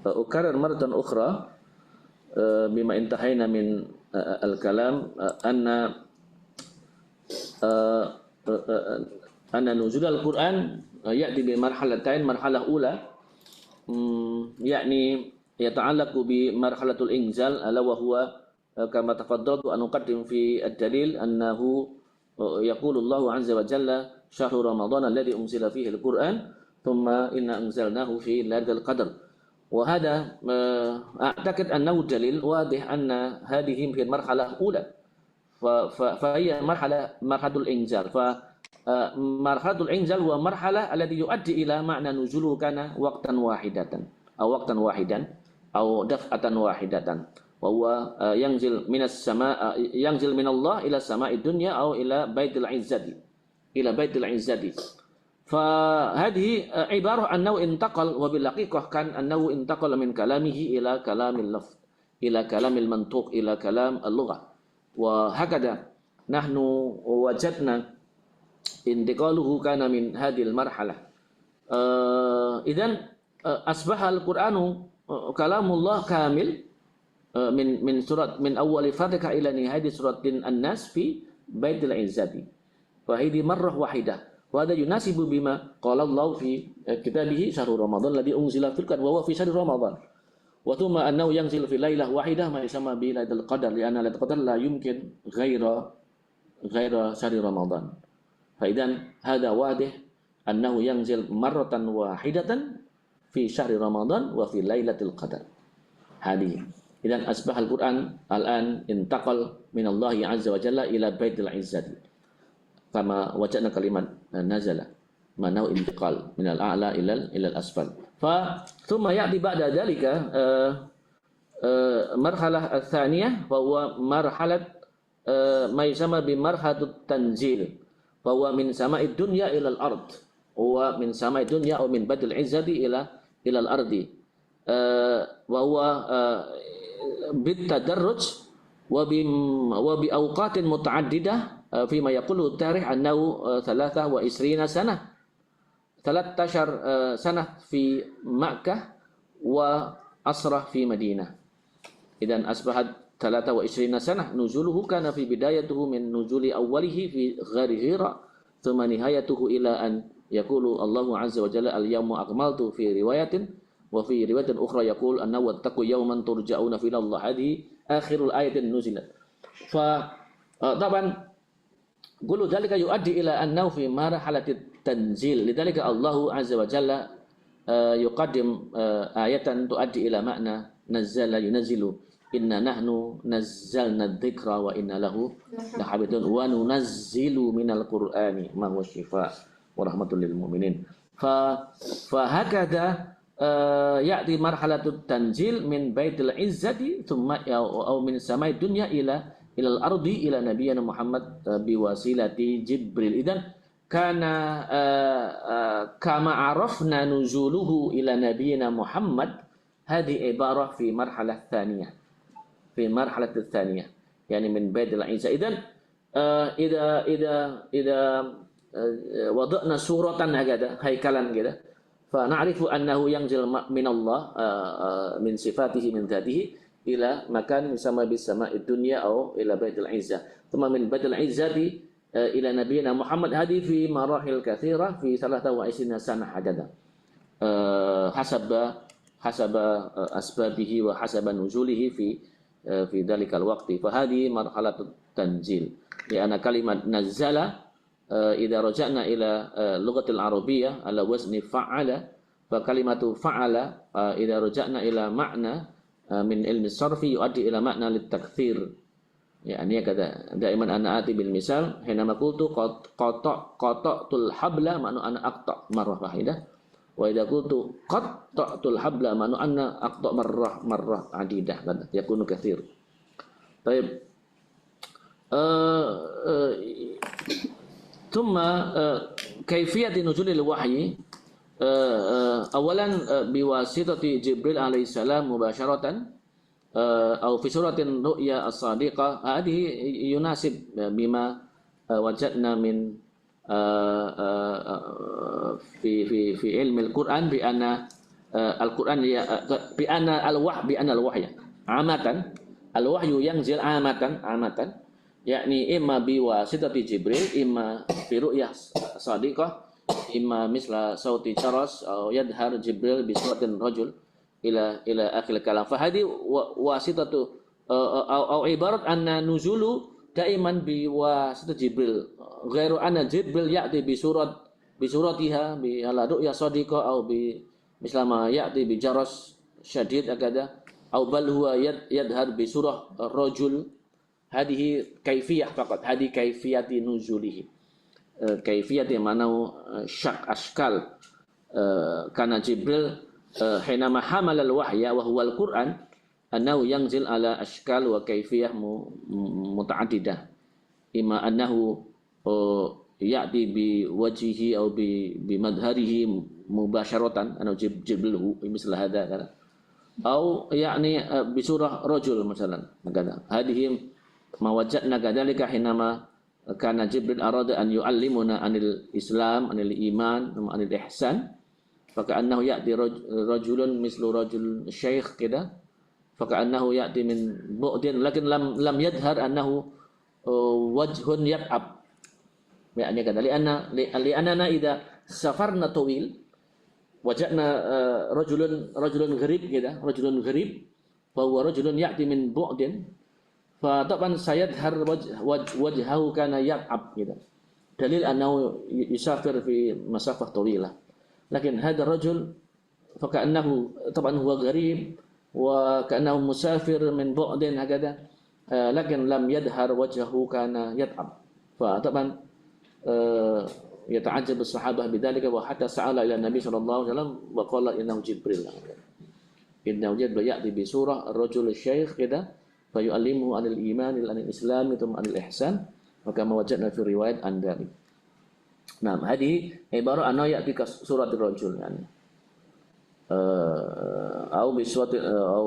أكرر مرة أخرى بما انتهينا من الكلام أن نزول القرآن يأتي بمرحلتين. مرحلة أولى يعني يتعلق بمرحلة الإنزال، ألا وهو كما تفضلت أن أقدم في الدليل أنه يقول الله عز وجل شهر رمضان الذي أنزل فيه القرآن ثم إنا أنزلناه في ليلة القدر. وهذا أعتقد أنه دليل واضح أن هذه يمكن مرحلة أولى، فهي مرحلة الإنزال. فمرحلة الإنزال هو مرحلة التي يؤدي إلى معنى نزوله كان وقتا واحدا أو دفعة واحدة، وهو ينزل من السماء، ينزل من الله إلى السماء الدنيا أو إلى بيت العزة. فهذه عبارة أنه انتقل، وبالحقيقة كان أنه انتقل من كلامه إلى كلام اللفظ، إلى كلام المنطوق، إلى كلام اللغة. وهكذا نحن وجدنا انتقاله كان من هذه المرحلة. إذن أصبح القرآن كلام الله كامل من أول فاتحة إلى نهاية سورة الناس في بيت العزة. فهذه مرة واحدة، وهذا يناسب بما قال الله في كتابه شهر رمضان الذي أنزل في القرآن وهو في شهر رمضان، وثم أنه ينزل في ليلة واحدة ما يسمى بليلة القدر، لأن ليلة القدر لا يمكن غير شهر رمضان. فإذن هذا واضح أنه ينزل مرة واحدة في شهر رمضان وفي ليلة القدر هذه. إذن أصبح القرآن الآن انتقل من الله عز وجل إلى بيت العزة، كما وجدنا كلمة نزل معناه انتقال من الأعلى إلى الأسفل. ثم يأتي بعد ذلك مرحلة الثانية، وهو مرحلة ما يسمى بمرحلة التنزيل، فهو من سماء الدنيا إلى الأرض، هو من سماء الدنيا أو من بيت العزة إلى الأرض، وهو بالتدرج وبأوقات متعددة، فيما يقوله التاريخ أنه 23 سنة، 13 سنة في مكة وأسرة في مدينة. إذن أصبحت 23 سنة. نزوله كان في بدايته من نزول أوله في غار هراء، ثم نهايته إلى أن يقول الله عز وجل اليوم أكملت في رواية، وفي رواية أخرى يقول أنه واتقوا يوما ترجعون فيه إلى الله. هذه آخر الآية نزلت. فطبعا كل ذلك يؤدي إلى أنه في مرحلة التنزيل، لذلك الله عز وجل يقدم آية تؤدي إلى معنى نزل ينزل، إنا نحن نزلنا الذكر وإنا له لحافظون وننزل من القرآن ما هو شفاء ورحمة للمؤمنين. فهكذا يأتي مرحلة التنزيل من بيت العزة ثم أو من سماء الدنيا إلى الأرض إلى نبينا محمد بوسيلة جبريل. إذن كان كما عرفنا نزوله إلى نبينا محمد، هذه عبارة في مرحلة الثانية يعني من بيت العزة. إذن إذا وضعنا صورة هكذا هيكلا كده، فنعرف أنه ينزل من الله من صفاته من ذاته إلى مكان يسمى بالسماء الدنيا أو إلى بيت العزة، ثم من بيت العزة إلى نبينا محمد. هذه في مراحل كثيرة في 23 سنة هكذا، حسب أسبابه وحسب نزوله في ذلك الوقت. فهذه مرحلة التنزيل، لأن كلمة نزل إذا رجعنا إلى اللغة العربية على وزن فعل، فكلمة فعل إذا رجعنا إلى معنى من علم الصرف يؤدي إلى معنى للتكثير. يعني كذا دائما أنا آتي بالمثال حينما قلت قطعت الحبل معنى أنا أقطع مرة واحدة، وإذا قلت قطعت الحبل معنى أنا أقطع مرة عديدة يكون كثير. طيب ثم كيفية نزول الوحي، أولا بواسطة جبريل عليه السلام مباشرة أو في سورة الرؤيا الصادقة. هذه يناسب بما وجدنا من في علم القرآن بأن Al-Quran ya bi anna al-wahya amatan, al-wahyu yanzil amatan, yakni imma bi wasitati Jibril, imma bi ru'yah sadiqah, imma misla sauti charas atau yadhar Jibril bi suratin rajul ila akhir kalam. Fa hadi wasitatu au ibarat anna nuzulu daiman bi wasitati Jibril, ghairu anna Jibril ya'ti bi suratiha bi ala ru'yah sadiqah au bi mislama ya'ti bi jaras syadid akada au bal huwa yadhar bi surah rajul. Hadhihi kaifiyah faqat, hadi kaifiyati nuzulihi, kaifiyat yang mana syak askal, karena Jibril hinama hamal al-wahya wa huwa al-Quran annahu yanzil ala askal wa kaifiyah muta'addidah, imma annahu ya'ti bi wajhihi aw bi madharihi mubasharatan annahu Jibril misal hada kana aw yakni bi surah rajul misalan kada hadhihi mawajadna kadzalika hinama karena Jibril arada an yu'allimuna anil Islam, anil iman, anil ihsan. Faka'annahu ya'ti rajulun mislu rajul syekh kida. Faka'annahu ya'ti min bu'din lakin lam yadhar annahu wajhun yat'ab. Yakni kata li'anna idza safarna tawil wajadna rajulun gharib kida, rajulun gharib fa huwa rajulun ya'ti min bu'din. Fataban sayadhar wajhahu kana yat'ab gitu. Dalil annahu yusafir fi masafah tawilah. Lakin hadha rajul faka'annahu taban huwa gharib wa ka'annahu musafir min bu'din hakada. Lakin lam yadhar wajhahu kana yat'ab. Fataban yata'ajjab as-sahabah bidzalika wa hatta sa'ala ila Nabi sallallahu alaihi wasallam wa qala innahu Jibril. Innahu Jibril ya'ti bi surah ar-rajul asy-syaikh kida. Fayu'allimuhu anil iman, anil islam, itu anil ihsan, maka mawajadna fi riwayat andari. Nah, hadi ibarat anna ya'ti ka surat ar-rajul yani. Au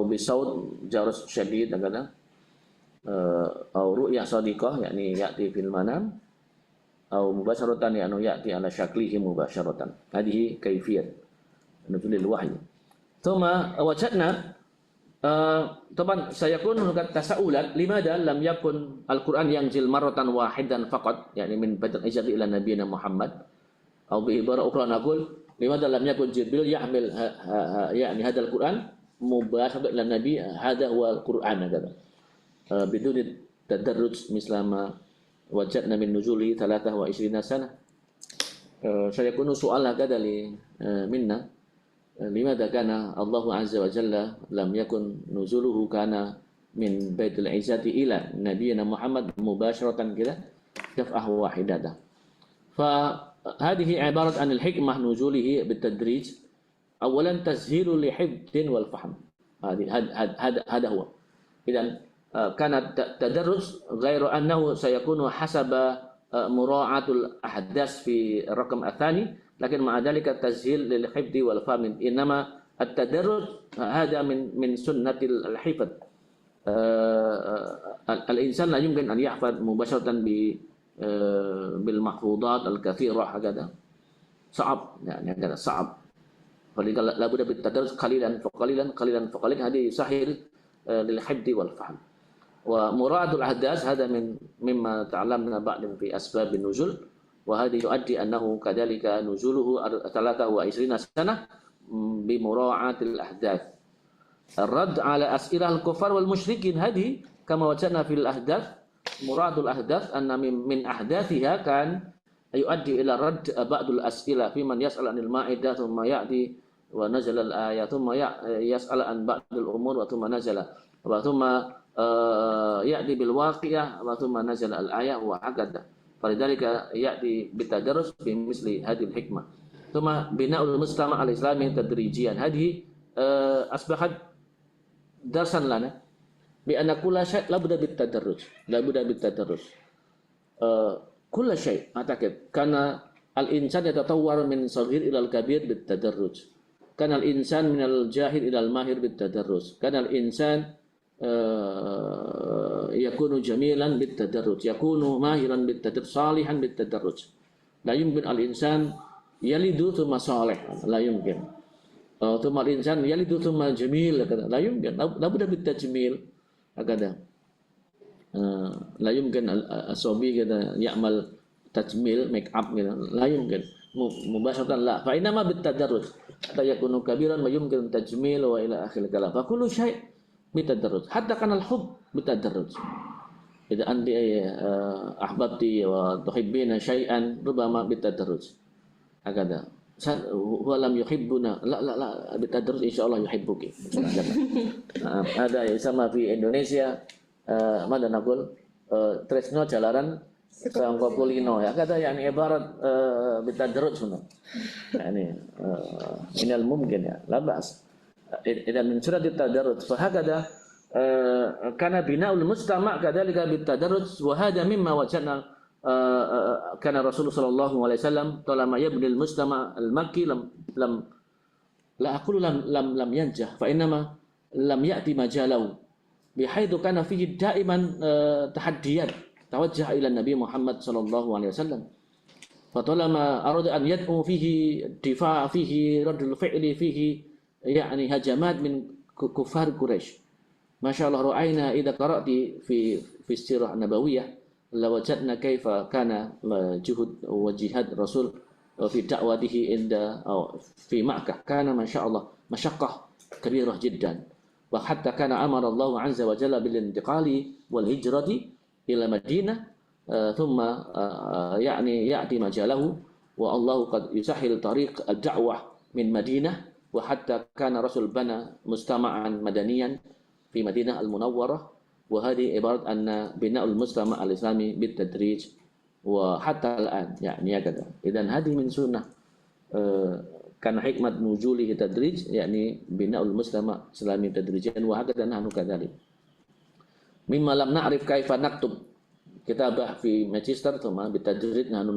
bi saut jaras syadid kadang au ru'ya sadiqah yakni ya'ti fil manam au mubasharatan ya'nu ya'ti ala syaklihi mubasharatan. Hadihi kaifiyat nuzulil wahyi. Thumma wajadna طبعا سيكون هناك تساؤلات لماذا لم يكن القرآن ينزل مرة واحدا فقط يعني من بدء الإنزال إلى نبينا محمد أو بعبارة أخرى نقول لماذا لم يكن جبريل يحمل يعني هذا القرآن مباشرة إلى النبي هذا هو القرآن هذا بدون التدرج مثل ما وجدنا من نزوله 23 سنة. سيكون سؤال هكذا منا لماذا كان الله عز وجل لم يكن نزوله كان من بيت العزة إلى نبينا محمد مباشرة كده دفعة واحدة. فهذه عبارة عن الحكمة نزوله بالتدريج. أولا تسهيل لحفظ والفهم، هذا هو. إذن كان التدرج غير أنه سيكون حسب مراعاة الأحداث في الرقم الثاني، لكن مع ذلك التسهيل للحفظ والفهم. إنما التدرج هذا من سنة الحفظ. الإنسان لا يمكن أن يحفظ مباشرة بالمحفوظات الكثيرة هكذا، صعب يعني هكذا صعب. فلذلك لابد بالتدرج قليلا فقليلا هذه يسهل للحفظ والفهم. ومراعاة الأحداث هذا مما تعلمنا بعد في أسباب النزول، وهذا يؤدي أنه كذلك نزوله 23 سنة بمراعاة الأحداث. الرد على أسئلة الكفار والمشركين هذه كما وجدنا في الأحداث، مراعاة الأحداث أن من أحداثها كان يؤدي إلى رد بعض الأسئلة في من يسأل عن المائدة ثم يأتي ونزل الآية ثم يسأل عن بعض الأمور ثم نزل ثم يأتي بالواقعة ثم نزل الآية وهكذا. فلذلك يأتي بالتدرج بمثل هذه الحكمة. ثم بناء المجتمع الإسلامي تدريجيا، هذه أصبحت درسا لنا بأن كل شيء لابد بالتدرج. كل شيء أعتقد كان الإنسان يتطور من صغير إلى الكبير بالتدرج، كان الإنسان من الجاهل إلى الماهر بالتدرج، كان الإنسان يكون جميلا بالتدرج، يكون ماهرا بالتدرج، صالحا بالتدرج. لا يمكن الإنسان يلد ثم صالح، لا يمكن. ثم الإنسان يلد ثم جميل هكذا لا يمكن لا بد بالتجميل هكذا لا يمكن الصبي كذا يعمل تجميل ميك اب كذا لا يمكن مباشرة لا فإنما بالتدرج حتى يكون كبيرا ما يمكن التجميل وإلى آخر الكلام فكل شيء بالتدرج حتى كان الحب بالتدرج إذا أنت أحببتي وتحبين شيئا ربما بالتدرج هكذا هو لم يحبنا لا بالتدرج إن شاء الله يحبك هذا يسمى في إندونيسيا ماذا نقول tresno jalaran sangko kulino ya kata يعني عبارة بالتدرج هنا يعني من الممكن ya لا بأس إذا من سورة التدرج فهكذا كان بناء المجتمع كذلك بالتدرج وهذا مما وجدنا كان الرسول صلى الله عليه وسلم طالما يبني المجتمع المكي لم لا أقول لم ينجح فإنما لم يأتي مجاله بحيث كان فيه دائما تحديات توجه إلى النبي محمد صلى الله عليه وسلم فطالما أراد أن يدعو فيه دفاع فيه رد الفعل فيه يعني هجمات من كفار قريش ما شاء الله رأينا إذا قرأت في السيرة النبوية لوجدنا كيف كان جهد وجهاد الرسول في دعوته عند أو في مكة كان ما شاء الله مشقة كبيرة جدا وحتى كان أمر الله عز وجل بالانتقال والهجرة إلى مدينة ثم يعني يأتي مجاله والله قد يسهل طريق الدعوة من مدينة وحتى كان رسول بنى مجتمعا مدنيا في مدينة المنورة وهذه عبارة أن بناء المجتمع الإسلامي بالتدريج وحتى الآن يعني هكذا إذن هذه من سنة كان حكمة نزوله تدريج يعني بناء المجتمع الإسلامي تدريجيا وهكذا نحن كذلك مما لم نعرف كيف نكتب كتابة في ماجستير ثم بالتدريج نحن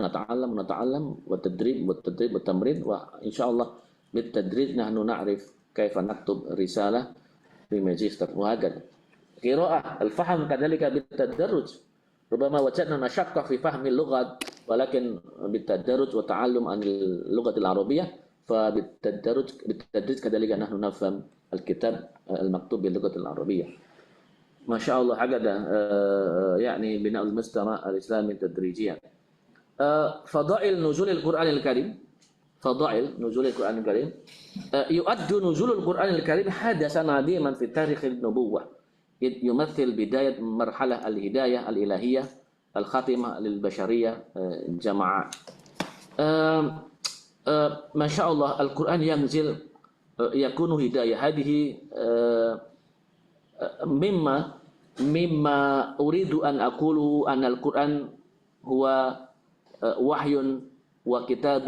نتعلم والتدريب والتمرين وإن شاء الله بالتدريج نحن نعرف كيف نكتب رسالة في ماجستير وهكذا قراءة الفهم كذلك بالتدرج ربما وجدنا مشقة في فهم اللغة ولكن بالتدرج وتعلم عن اللغة العربية بالتدريج كذلك نحن نفهم الكتاب المكتوب باللغة العربية ما شاء الله هكذا يعني بناء المجتمع الإسلامي تدريجيا فضائل نزول القرآن الكريم يؤد نزول القرآن الكريم حدثا عظيما في تاريخ النبوة يمثل بداية مرحلة الهداية الإلهية الخاتمة للبشرية جماعة ما شاء الله القرآن ينزل يكون هداية هذه مما أريد أن أقول أن القرآن هو وحي وكتاب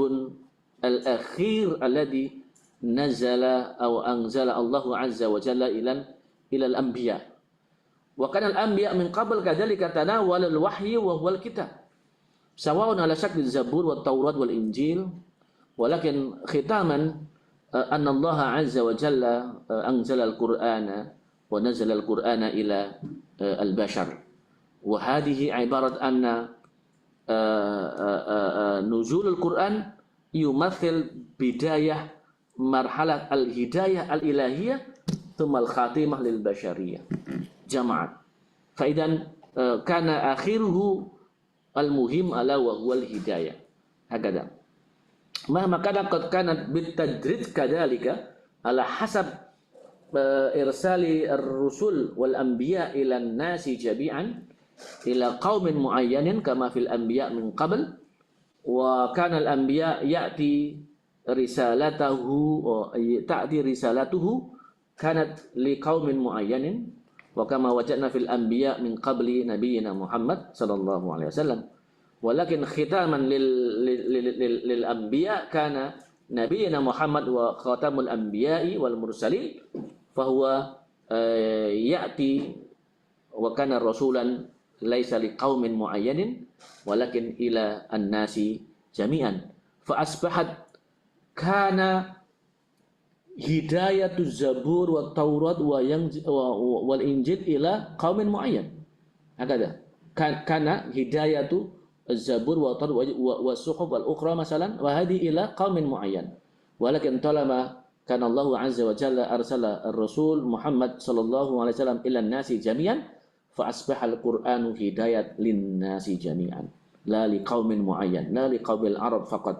الأخير الذي نزل أو أنزل الله عز وجل إلى الأنبياء وكان الأنبياء من قبل كذلك تناول الوحي وهو الكتاب سواء على شكل الزبور والتوراة والإنجيل ولكن ختاما أن الله عز وجل أنزل القرآن ونزل القرآن إلى البشر وهذه عبارة أن نزول القرآن يمثل بداية مرحلة الهداية الإلهية ثم الخاتمة للبشرية جمعا فإذا كان آخره المهم ألا وهو الهداية هكذا مهما قد كانت بالتدريج كذلك على حسب إرسال الرسل والأنبياء إلى الناس جميعا إلى قوم معين كما في الأنبياء من قبل وكان الأنبياء تأتي رسالته كانت لقوم معين وكما وجدنا في الأنبياء من قبل نبينا محمد صلى الله عليه وسلم ولكن ختاما للأنبياء كان نبينا محمد وخاتم الأنبياء والمرسلين فهو يأتي وكان رسولا ليس لقوم معين ولكن إلى الناس جميعا فأصبحت كان هداية الزبور والتوراة والإنجيل إلى قوم معين هكذا كان هداية الزبور والتوراة والصحف الأخرى مثلا وهذه إلى قوم معين ولكن طالما Karena Allah Azza wa Jalla arsala ar-Rasul Muhammad sallallahu alaihi wasallam ila nasi jami'an fa asbaha al-Qur'anu hidayat lin-nasi jami'an la liqaumin muayyan la liqaubil Arab faqat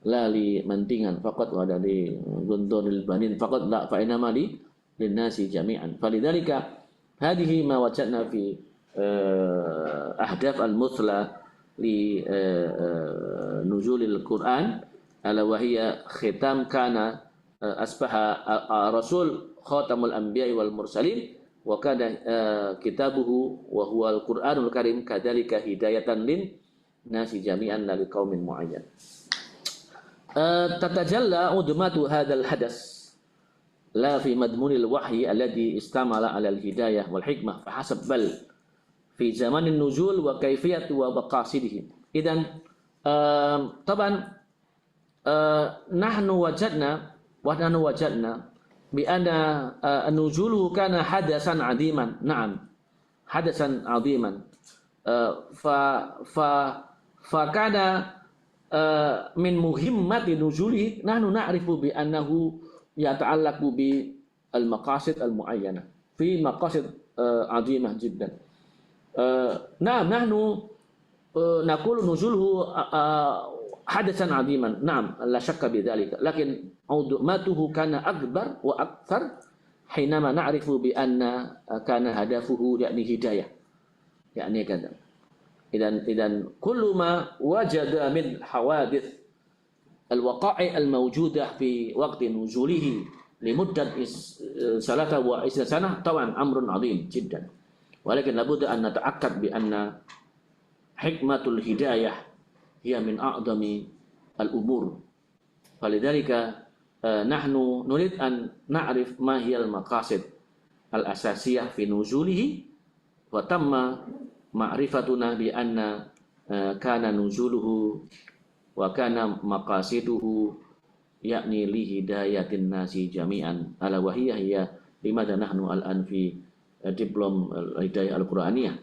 la li mantingan faqat wa li gunturil banin faqat la fa inama lin-nasi jami'an falidzalika hadhihi ma wajadna fi ahdaf al-muthla li nuzulil Qur'an ala wa hiya khitam kana asbaha rasul khatamul anbiya wal mursalin wa kana kitabuhu wa huwa al-Qur'anul Karim kadzalika hidayatan lin nasi jami'an la liqaumin muayyan. Tatajalla udmatu hadzal hadas la fi madmunil wahyi alladhi istamala 'ala al-hidayah wal hikmah fa hasab bal fi zamanin nuzul wa kayfiyat wa maqasidih. Idan taban nahnu wajadna bi anna nuzuluhu kana hadasan 'aziman. Na'am. Hadasan 'aziman. Fa kana min muhimmati nuzulihi nahnu na'rifu bi annahu yata'allaqu bi al-maqasid al-mu'ayyana fi maqasid 'azimah jiddan. Na'am nahnu naqulu nuzuluhu hadasan 'aziman. Na'am, la syakka bidzalika. Lakin udmatuhu kana akbar wa akthar hinama na'rifu bi anna kana hadafuhu yakni hidayah. Yakni kada. Idan kullu ma wajada min hawadith al-waqa'i al-mawjudah fi waqti nuzulihi limuddat 23 sanah tawan amrun 'azim jiddan. Walakin labudda an nata'akkad bi anna hikmatul hidayah hiya min a'zami al-umur. Falidzalika nahnu nurid an na'rif ma hiya al-maqasid al-asasiyah fi nuzulihi wa tamma ma'rifatuna bi anna kana nuzuluhu wa kana maqasiduhu yakni li hidayatin nasi jami'an ala wa hiya limadha nahnu al-an fi diplom hidayah al-Qur'aniyah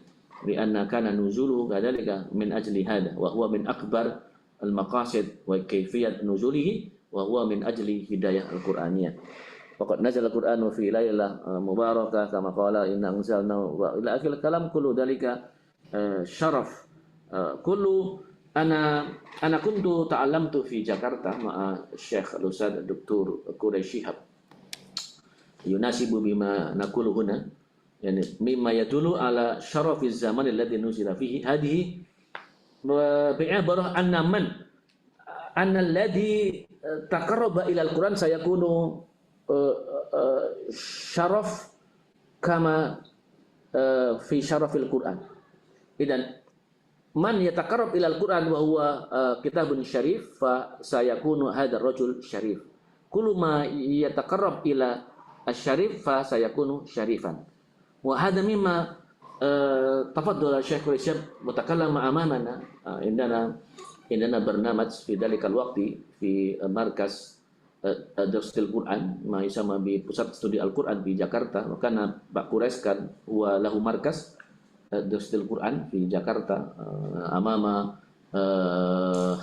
li anna kana nuzuluhu kadzalika min ajli hada wa huwa min akbar al-maqasid wa kayfiyat nuzulihi wa huwa min ajli hidayah al-Qur'aniyah. Faqad nazala al-Qur'anu fi lailah mubarakah kama qala inna anzalnahu wa ila akhir kalam kullu dzalika syaraf kullu ana kuntu ta'allamtu fi Jakarta ma'a Syekh al-Ustaz Dr. Quraish Shihab yunasibu bima naqulu huna yani mimma yadullu ala syarafiz zaman alladhi nuzila fihi hadhihi bi'ibarah anna alladhi taqarraba ila al-Quran sayakunu syaraf kama fi syarafil Quran. Idan man yataqarrab ila al-Quran wa huwa kitabun syarif fa sayakunu hadzal rajul syarif. Kullu ma yataqarrab ila asy-syarif fa sayakunu syarifan. Wa hadha mimma tafaddala Syekh Quraish mutakallama amamana indana barnamaj fi dalikal waqti fi markas Darsul Quran ma yusama bi pusat studi Al-Quran di Jakarta. Karena Pak Quraish kan wa lahu markas Darsul Quran di Jakarta amama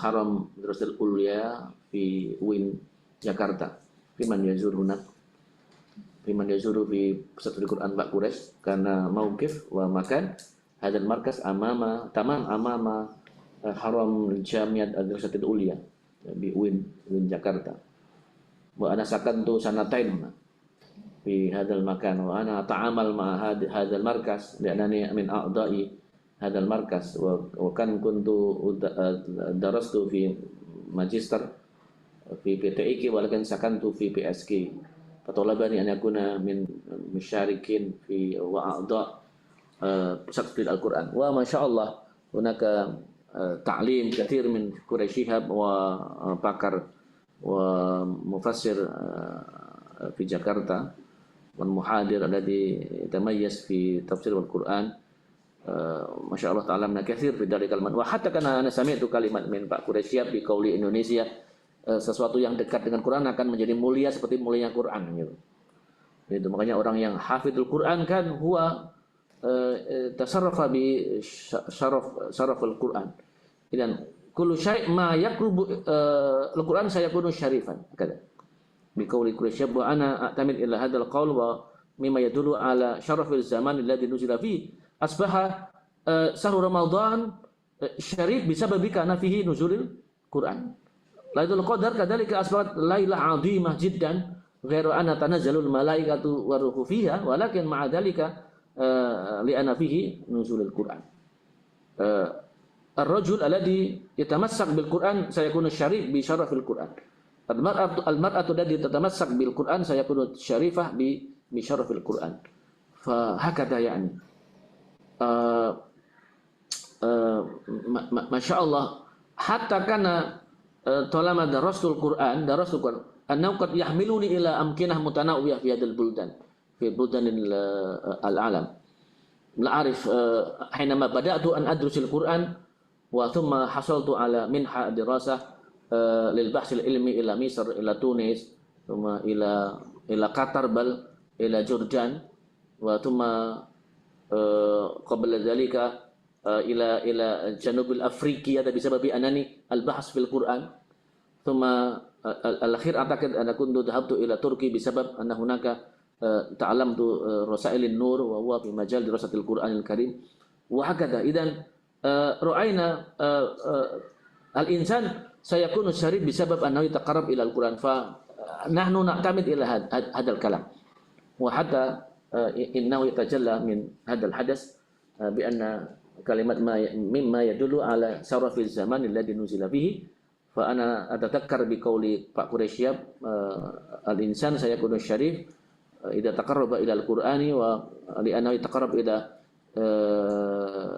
haram Darsul Ulya fi UIN Jakarta. Fiman yazur hunak fiman yazuru fi pusat studi Quran Pak Quraish karena mauqif wa makan hadzal markas amama haram Jamiat Darsul Ulya di UIN Jakarta. Wa ana sakantu sanatain fi hadzal makan wa ana ta'amal ma hadzal markas li'annani min a'dha'i hadzal markas wa kan kuntu darastu fi magister fi PTIK walakin sakantu fi PSK fatalabani an yakuna min musyarikin fi wa a'dha' pusat studi Al-Quran wa masyaallah hunaka ta'lim katsir min Quraish Shihab wa pakar wa mufassir fi Jakarta wal muhadir alladhi yatamayyaz fi tafsir wal Quran masyaallah ta'alamna katsir fi dalikal man wa hatta kana ana sami'tu kalimat min Pak Quraish di qauli Indonesia sesuatu yang dekat dengan Quran akan menjadi mulia seperti mulianya Quran gitu. Itu makanya orang yang hafidul Quran kan huwa tasarrafa bi syaraful Quran. Dan kullu syai' ma yaqrubu al-Quran sayakunu syarifan. Kata. بقول قريش وأنا أعتمد إلى هذا القول ومما يدل على شرف الزمان الذي نزل فيه أصبح شهر رمضان شريف بسبب كان فيه نزول القرآن. Lailatul Qadar kadzalika asbahat lailah 'azimah jiddan ghairu anna tanazzalul malaikatu waruhu fiha walakin ma'a dzalika li'anna fihi nuzulul Qur'an. Ar-rajul alladhi yatamassak bil Qur'an sayakunu syarif bi syarafil Qur'an. Al-mar'atu allati tatamassak bil Qur'an sayakunu syarifah bi syarafil Qur'an. Fa hakada yani. Masya Allah, hatta kana talama darasul Quran annahu qad yahmiluni ila amkinah mutanawwiyah fi hadal buldan fi buldanil al-alam la arif hinama bada'tu an adrusil Quran wa thumma hasaltu ala minha dirasah lil bahsil ilmi ila Misr ila Tunis thumma ila Qatar bal ila Jordan wa thumma qabla dhalika ila Janubul Afriki بسبب أنني البحث في القرآن ثم الأخير أعتقد أن كنت ذهبت إلى تركيا بسبب أن هناك تعلمت رسائل النور وهو في مجال دراسة القرآن الكريم وهكذا. إذن رأينا الإنسان سيكون الشريف بسبب أنه يتقرب إلى القرآن فنحن نعتمد إلى هذا الكلام وحتى إنه يتجلى من هذا الحدث بأن kalimat mimma yadullu ala syarafil zaman alladhi nuzila bihi fa ana atadhakkar bi qauli Pak Quraisyy al-insan sayakunu syarif idza taqarraba ila al-Qur'ani wa li annahu yataqarrab ila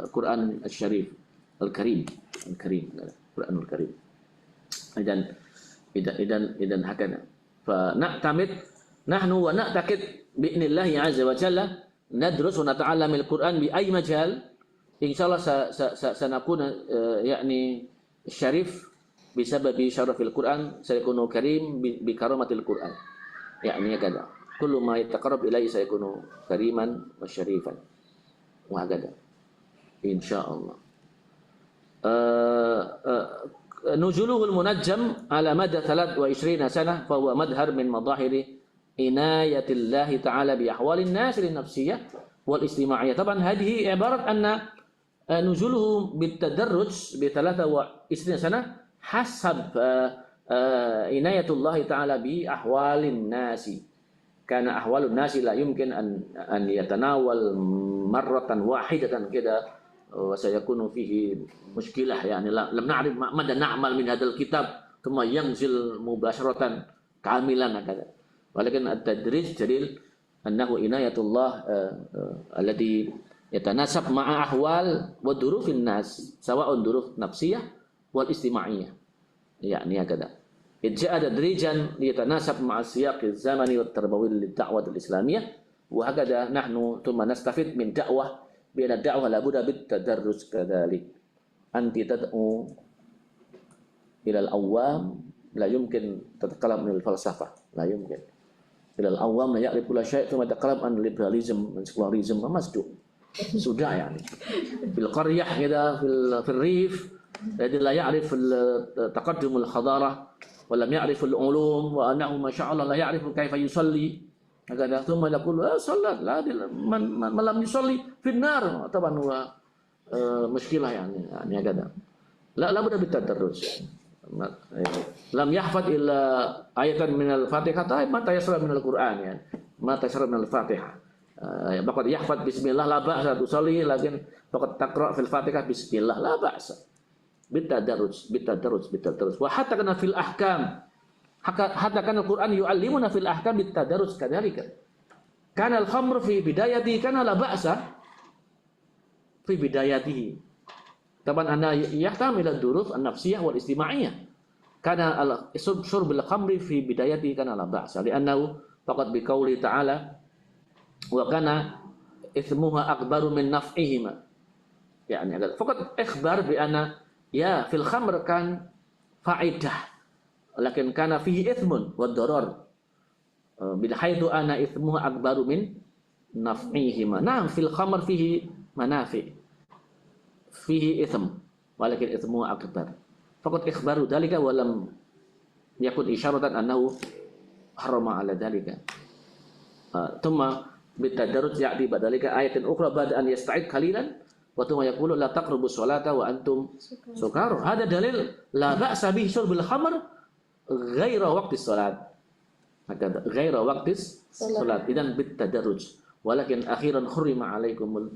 Qur'an asy-syarif al-karim Qur'anul karim. Idan hakana fa na'tamid nahnu wa na'taqid bi idnillahi azza wa jalla nadrus wa nata'allamul Qur'an bi ay majal. Insyaallah sanakuna yakni syarif bisababi syarafil Quran sayakunu karim bi karamatil Quran yakni kada kullu ma yataqarrab ilaihi sayakunu kariman wa syarifan wa kada insyaallah. Nuzuluhul munajjam ala madda 23 sanah fa huwa madhar min madahiri inayatillahi ta'ala bi ahwalin nas lin nafsiyah wal istima'iyah. Taban hadhihi ibarat anna نزوله بالتدرج ب23 سنة حسب عناية الله تعالى بأحوال الناس. كان أحوال الناس لا يمكن أن يتناول مرة واحدة كده وسيكون فيه مشكلة يعني لم نعرف ماذا نعمل من هذا الكتاب ثم ينزل مباشرة كاملا كذا. ولكن التدريج دليل أنه عناية الله الذي يتناسب مع أحوال وظروف الناس سواء ظروف نفسية والاجتماعية يعني هكذا. إذ جاء تدريجا ليتناسب مع السياق الزمني والتربوي للدعوة الإسلامية وهكذا نحن ثم نستفيد من دعوة بأن الدعوة لابد بالتدرج كذلك. أنت تدعو إلى العوام لا يمكن تتكلم من الفلسفة لا يمكن. إلى العوام لا يعرف كل شيء ثم تتكلم عن الليبراليزم والسكولاريزم مسجون sudah يعني في القرية كده في الريف الذي لا يعرف تقدم الحضارة ولم يعرف العلوم وأنه ما شاء الله لا يعرف كيف يصلي هكذا ثم يقول صلى لا من لم يصلي في النار طبعا هو مشكلة يعني هكذا لا بد بالتدرج. لم يحفظ إلا آية من الفاتحة طيب ما تيسر من القرآن يعني ما تيسر من الفاتحة فقد يحفظ bismillah la ba'sa tusalli lakin faqad taqra fil fatihah bismillah la ba'sa bitadarruj wa hatta kana fil ahkam hatta kana al-Qur'an yu'allimuna fil ahkam bitadarruj kadzalika kana al-khamr fi bidayati kana la ba'sa fi bidayatihi taban anna yahtamil ad-duruf an-nafsiyah wal istima'iyah kana al-shurb al-khamri fi bidayati kana la ba'sa li'annahu faqad biqauli ta'ala wa kana ithmuha akbaru min naf'ihima yani faqat ikhbar bi anna ya fil khamr kan fa'idah lakin kana fihi ithmun wa darar bihaythu ana ithmuha akbaru min naf'ihima. Nah fil khamr fihi manafi fihi ithm walakin ithmuha akbar faqat ikhbaru dalika wa lam yakun isyaratan annahu harama ala dalika. Thumma bitadarruj ya'ti badalika ayatin ukhra ba'da an yasta'id qalilan wa thumma yaqulu la taqrabus salata wa antum sukar. Hada dalil la ba'sa bihi syurbil khamr ghaira waqtis salat. Maka ghaira waqtis salat. Idan bitadarruj. Walakin akhiran hurrima alaikumul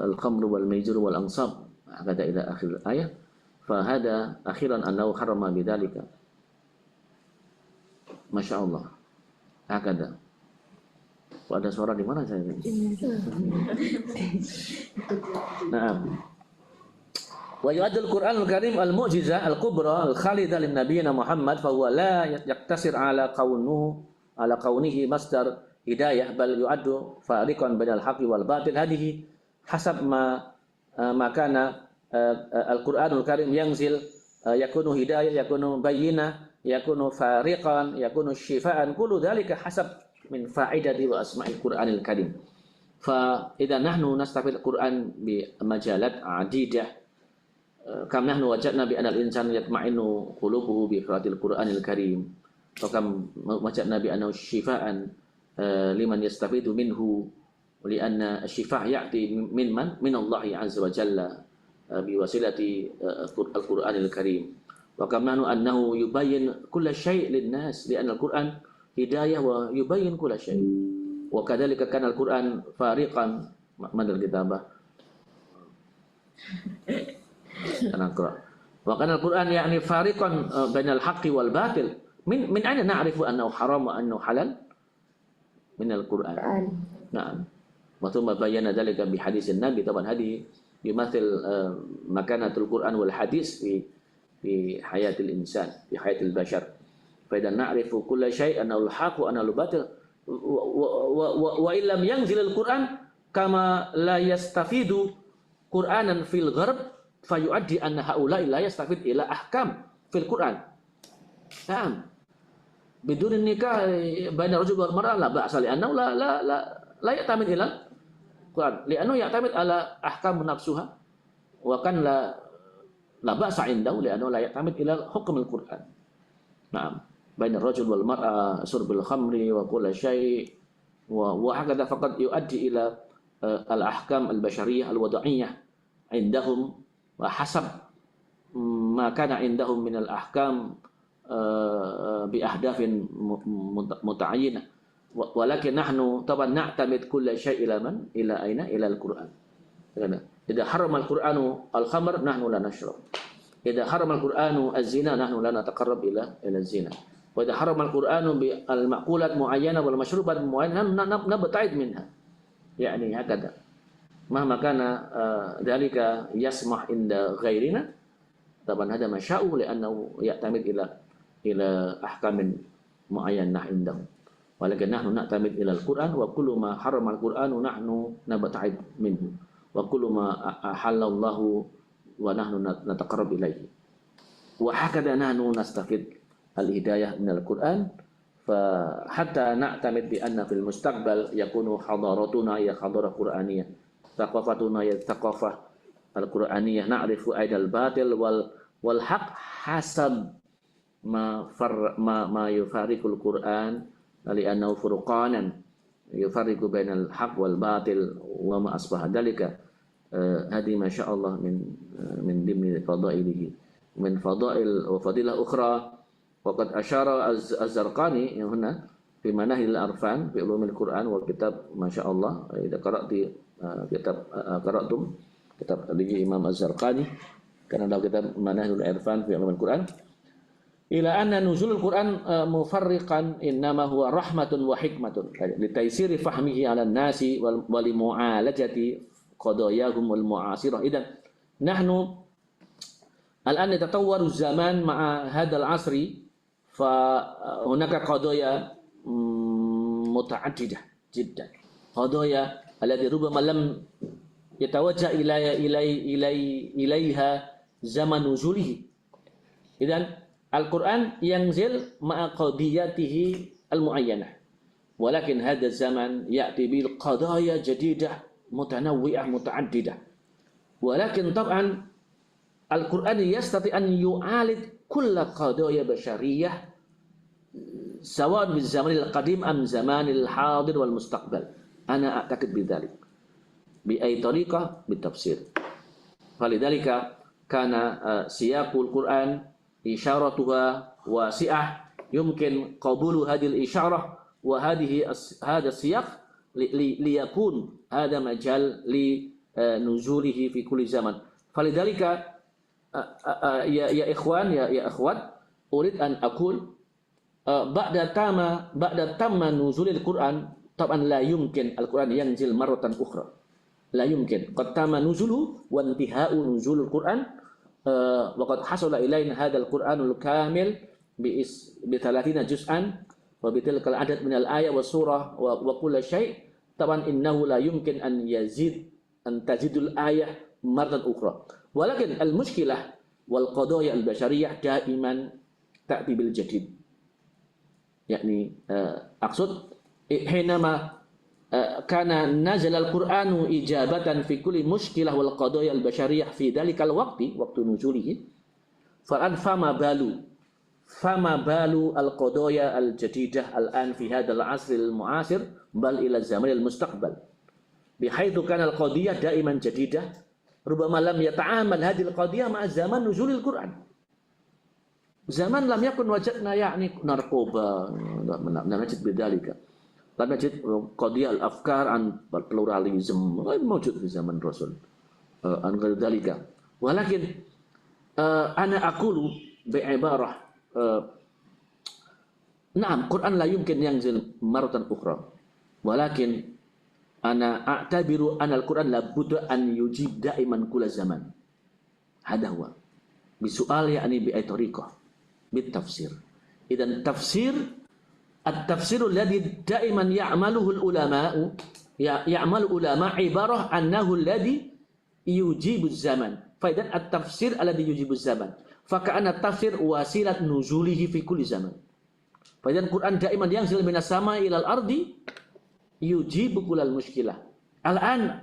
al-khamru wal maisir wal ansab. Hakada ila akhir ayat. Fa hada akhiran annahu harama bidzalika. Masya Allah. Hakada. Ada suara di mana saya? Naam. Wa yu'addul Qur'anul Karim al-mu'jizah al-kubra al-khalida lin nabiyina Muhammad fa huwa la yaktasir ala kaunihi masdar hidayah bal yu'addu fariqan bainal haqqi wal batil. Hadhihi hasab ma kana al-Qur'anul Karim yanzil yakunu hidayah yakunu bayyinah yakunu fariqan yakunu shifaan kullu dhalika hasab min fa'idati wa asma'il Qur'anil Karim. Fa idza nahnu nastafid Qur'an bi majalat adidah kam nahnu wajadna bi anal insan yatma'innu qulubuhu bi qira'atil Qur'anil Karim wa kam wajadna bi annahu shifaan liman yastafidu minhu li anna asy-syifa' ya'ti min man min Allah azza wa jalla bi wasilati al-Qur'anil Karim. Wa kam nahnu annahu yubayyin kulla syai' lin-nas li anna al-Qur'an hidayah wa yubayyin kulla syai'. Wa kadzalika kana al-Qur'an fariqan madal kitabah. Anaqra. Wa kana al-Qur'an yani fariqan bainal haqqi wal batil. Min aina na'rifu annahu haram wa annahu halal? Min al-Qur'an. Na'am. Wa thumma bayyana dzalika bi hadisin Nabi. Taban hadis yumathil makanatul Qur'an wal hadis fi hayatil insan, fi hayatil bashar. Faidan na'rifu kulla syai' annahu al-haq wa annahu al-batil wa illam yanzil al-Qur'an kama la yastafidu Qur'anan fil gharb fayu'addi anna haula'i la yastafid ila ahkam fil Qur'an. Naam. Bidun nikah baina rajul wal mar'ah la ba'sa li annahu la ya'tamid ila Qur'an li annahu ya'tamid ala ahkam nafsuha wa kan la ba'sa indahu li annahu la ya'tamid ila hukm al-Qur'an. Naam. Bain ar-rajul wal mar'ah surbil khamri wa kulli syai' wa hakadha faqad yuaddi ila al-ahkam al-bashariyah al-wad'iyyah indahum wa hasab ma kana indahum min al-ahkam bi ahdafin muta'ayyinah walakin nahnu taban na'tamid kulli syai' ila man ila aina ila al-Qur'an. Idza harama al-Qur'anu al-khamr nahnu la nashrab. Idza harama al-Qur'anu az-zina nahnu la nataqarrab ila az-zina. Wa idza harama al-Qur'anu bi al-ma'qulat mu'ayyanah wal mashrubat mu'ayyanah nabta'id minha. Yani hakada. Mahma kana dhalika yasmah inda ghairina taban hada masya'u li'annahu ya'tamid ila ahkamin mu'ayyanah indahum. Walakin nahnu na'tamid ila al-Qur'an wa kullu ma harama al-Qur'anu nahnu nabta'id minhu. Wa kullu ma ahallallahu wa nahnu nataqarrab ilaihi. Wa hakada nahnu nastafid al-hidayah min al-Qur'an fa hatta na'tamid bi anna fil mustaqbal yakunu hadaratuna ya hadarah qur'aniyah thaqafatuna ya thaqafah al-qur'aniyah na'rifu aidal batil wal haq hasab ma yufariqul Qur'an li annahu furqanan yufariqu bainal haq wal batil wa ma asbaha dalika. Hadi masyaallah min dimni fadailihi min fadail wa fadilah ukhra waqad asyara az-Zarqani huna fi manahil arfan fi ulumil Quran wal kitab masyaallah idza qara'ti kitab qara'tum kitab li Imam Az-Zarqani karena dalam kitab manahil arfan fi ulumil Quran ila anna nuzulul Quran mufarriqan innama huwa rahmatun wa hikmatun li taysiri fahmihi 'ala an-nasi wa li mu'alajati qadayahum wal mu'asirah. Idan nahnu الآن يتطور الزمان مع هذا العصر فهناك قضايا متعددة جدا قضايا التي ربما لم يتوجه إليها زمن نزوله. إذن القرآن ينزل مع قضيته المعينة ولكن هذا الزمن يأتي بالقضايا جديدة متنوعة متعددة ولكن طبعا القرآن يستطيع أن يعالج كل قضايا بشرية سواء بالزمن القديم أم زمان الحاضر والمستقبل أنا أعتقد بذلك بأي طريقة بالتفسير فلذلك كان سياق القرآن إشارتها واسعة يمكن قبول هذه الإشارة هذا السياق ليكون هذا مجال لنزوله في كل زمن فلذلك يا إخوان يا أخوات أريد أن أقول بعد تم نزول القرآن طبعا لا يمكن القرآن ينزل مرة أخرى لا يمكن قد تم نزوله وانتهاء نزول القرآن وقد حصل إلينا هذا القرآن الكامل ب30 جزءا وبتلك العدد من الآية والسورة وكل شيء طبعا إنه لا يمكن أن تزيد الآية مرة أخرى ولكن المشكلة والقضايا البشرية دائما تأتي بالجديد يعني أقصد حينما كان نزل القرآن إجابة في كل مشكلة والقضايا البشرية في ذلك الوقت وقت نزوله فالآن فما بال القضايا الجديدة الآن في هذا العصر المعاصر بل إلى الزمن المستقبل بحيث كان القضية دائما جديدة ربما لم يتعامل هذه القضية مع زمن نزول القرآن زمان لم يكن وجدنا يعني نرقوبة لا نجد بذلك لا نجد قضية الأفكار عن pluralism غير موجود في زمن الرسول عن غير ذلك ولكن أنا أقول بعبارة نعم القرآن لا يمكن ينزل مرة أخرى ولكن أنا أعتبر أن القرآن لابد أن يجيب دائما كل زمان هذا هو بسؤال يعني بأي طريقة بالتفسير إذا التفسير الذي دائما يعمله العلماء عبارة أنه الذي يجيب الزمن فإذا التفسير الذي يجيب الزمن فكأن التفسير وسيلة نزوله في كل زمن فإذا القرآن دائما ينزل من السماء إلى الأرض يجيب كل المشكلة الآن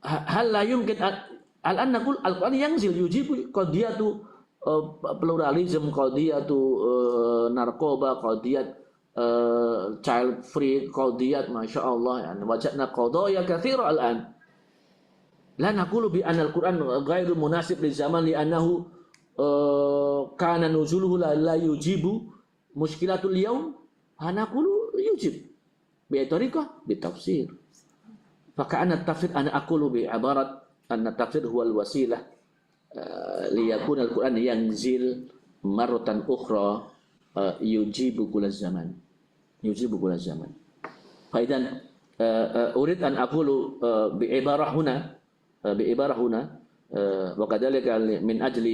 هل لا يمكن الآن نقول القرآن ينزل يجيب قضية pluralism قضية narkoba قضية child free قضية ما شاء الله يعني وجدنا قضايا كثيرة الآن لا نقول بأن القرآن غير مناسب للزمان لأنه كان نزوله لا يجيب مشكلات اليوم نقول يجيب بأي طريقة بالتفسير فكأن التفسير أنا أقول بعبارة أن التفسير هو الوسيلة ليكون القرآن ينزل مرة أخرى يجيب كل الزمان فإذا أريد أن أقول بعبارة هنا وكذلك من أجل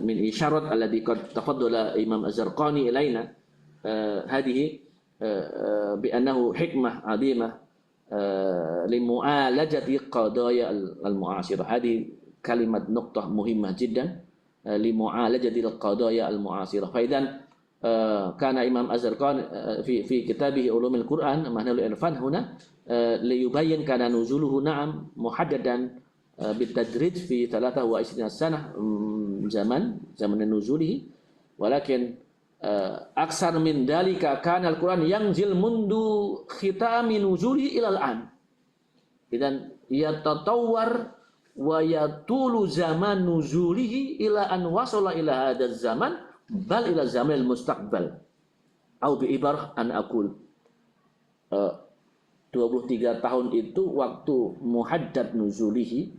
من إشارة الذي قد تفضل إمام الزرقاني إلينا هذه بأنه حكمة عظيمة لمعالجة قضايا المعاصرة هذه كلمة نقطة مهمة جدا لمعالجة القضايا المعاصرة فإذا كان إمام الزرقاني في كتابه علوم القرآن منهل الإرفان هنا ليبين كان نزوله نعم محددا بالتدريج في 23 سنة زمن نزوله ولكن أكثر من ذلك كان القرآن ينزل منذ ختام نزوله إلى الآن إذن يتطور ويطول زمان نزوله إلى أن وصل إلى هذا الزمن بل إلى الزمن المستقبل أو بعبارة أن أقول 23 tahun itu waktu muhaddad nuzulihi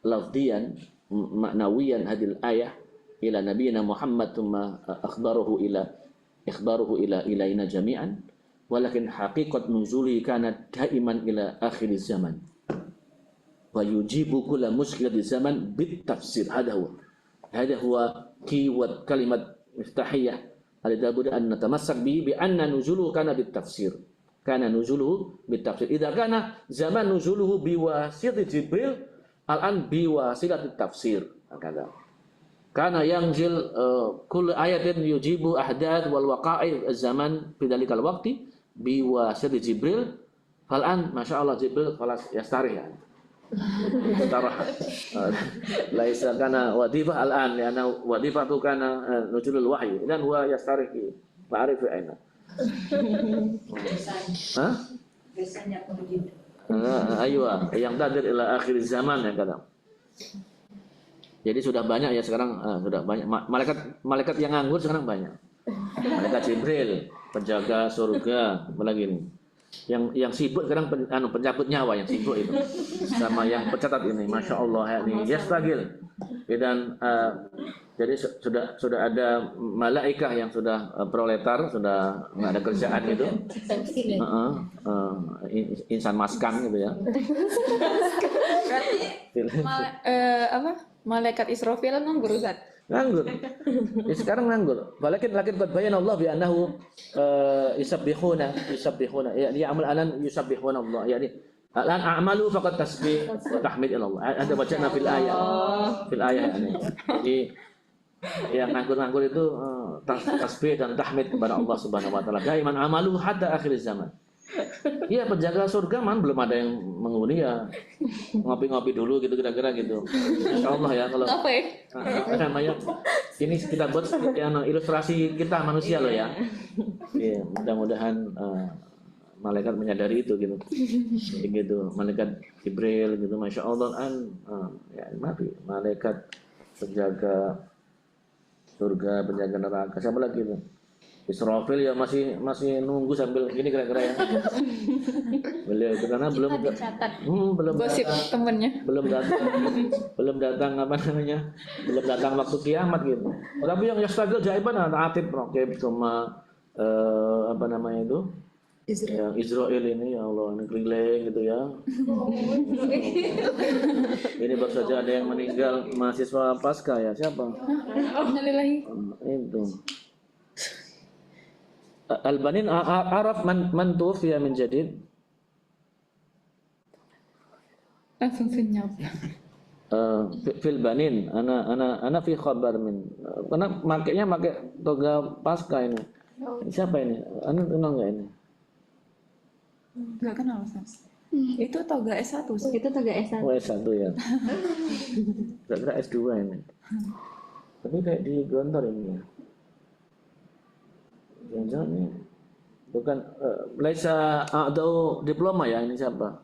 lafdiyan maknawiyan hadil ayah ila nabiyina Muhammad thumma akhbaruhu ila ilaina jami'an walakin haqiqat nuzuli kanat daiman ila akhir zaman wa yujibu kulla mushkil di zaman bit tafsir hada huwa keyword kalimat miftahiyah alladhi an natamassak bi anna nuzuluhu kana bit tafsir kana nuzuluhu bit tafsir idza kana zaman nuzuluhu biwasitati jibril al-an biwasitati tafsir hakadha kana yanzil kull ayatin yujibu ahdath wal waqa'i zaman fi dalikal waqti biwasitati jibril fal-an masyaallah jibril khalas yastarih ya istarah laisa kana wadifah al-an lianna wadifatu kana nuzulul wahyi dan huwa yastarih Ma'arifi aina. Hah? Biasanya begitu. Aywa, yang tadir ila akhir zaman ya kata. Jadi sudah banyak ya sekarang, sudah banyak malaikat yang nganggur sekarang banyak. Malaikat Jibril, penjaga surga, apalagi ini. Yang sibuk sekarang pencabut nyawa yang sibuk itu. Sama yang pencatat ini, masya Allah ya ini. Yastagil. Dan jadi sudah ada malaikah yang sudah proletar, sudah nggak ada kerjaan gitu. Insan maskan gitu ya. Malaikat Israfil nganggur Ustaz. Nganggur. Ya, sekarang nganggur. Walakin qad bayyana Allah bi annahu yusabbihuna ya amal anan yusabbihuna Allah yani lan a'malu faqad tasbih wa tahmid ila Allah. Ada bacaan fil ayat. Fil ayat ini. Jadi yang nganggur-nganggur itu tasbih dan tahmid kepada Allah Subhanahu wa taala. Daiman amalu hatta akhir zaman. Iya penjaga surga man belum ada yang menghuni ya ngopi-ngopi dulu gitu kira-kira gitu. Insyaallah ya kalau namanya ini kita buat ilustrasi kita manusia loh ya. Iya, mudah-mudahan malaikat menyadari itu gitu. Gitu, malaikat Jibril gitu Masya Allah ya mati malaikat penjaga surga, penjaga neraka. Siapa lagi itu? Israfil ya masih nunggu sambil gini kira-kira ya. Beliau itu karena belum gosip temennya. Belum datang apa namanya? Belum datang waktu kiamat gitu. Tapi yang yastagil jaiban Atib Raqib sama apa namanya itu? Israel ini ya Allah ini keliling gitu ya. Ini baru saja ada yang meninggal mahasiswa pasca ya siapa? Itu. Al-Banin Araf man tufiya min jadid. Langsung senyap. Fil Banin ana fi khabar min. Karena makainya pakai toga pasca ini. Siapa ini? Anda kenal enggak ini? Enggak kenal Ustaz. Itu toga S1. Itu toga S1. Oh S1 ya. Kira-kira S2 ini. Tapi kayak di Gontor ini ya. Jangan ini bukan Laisa atau diploma ya ini siapa?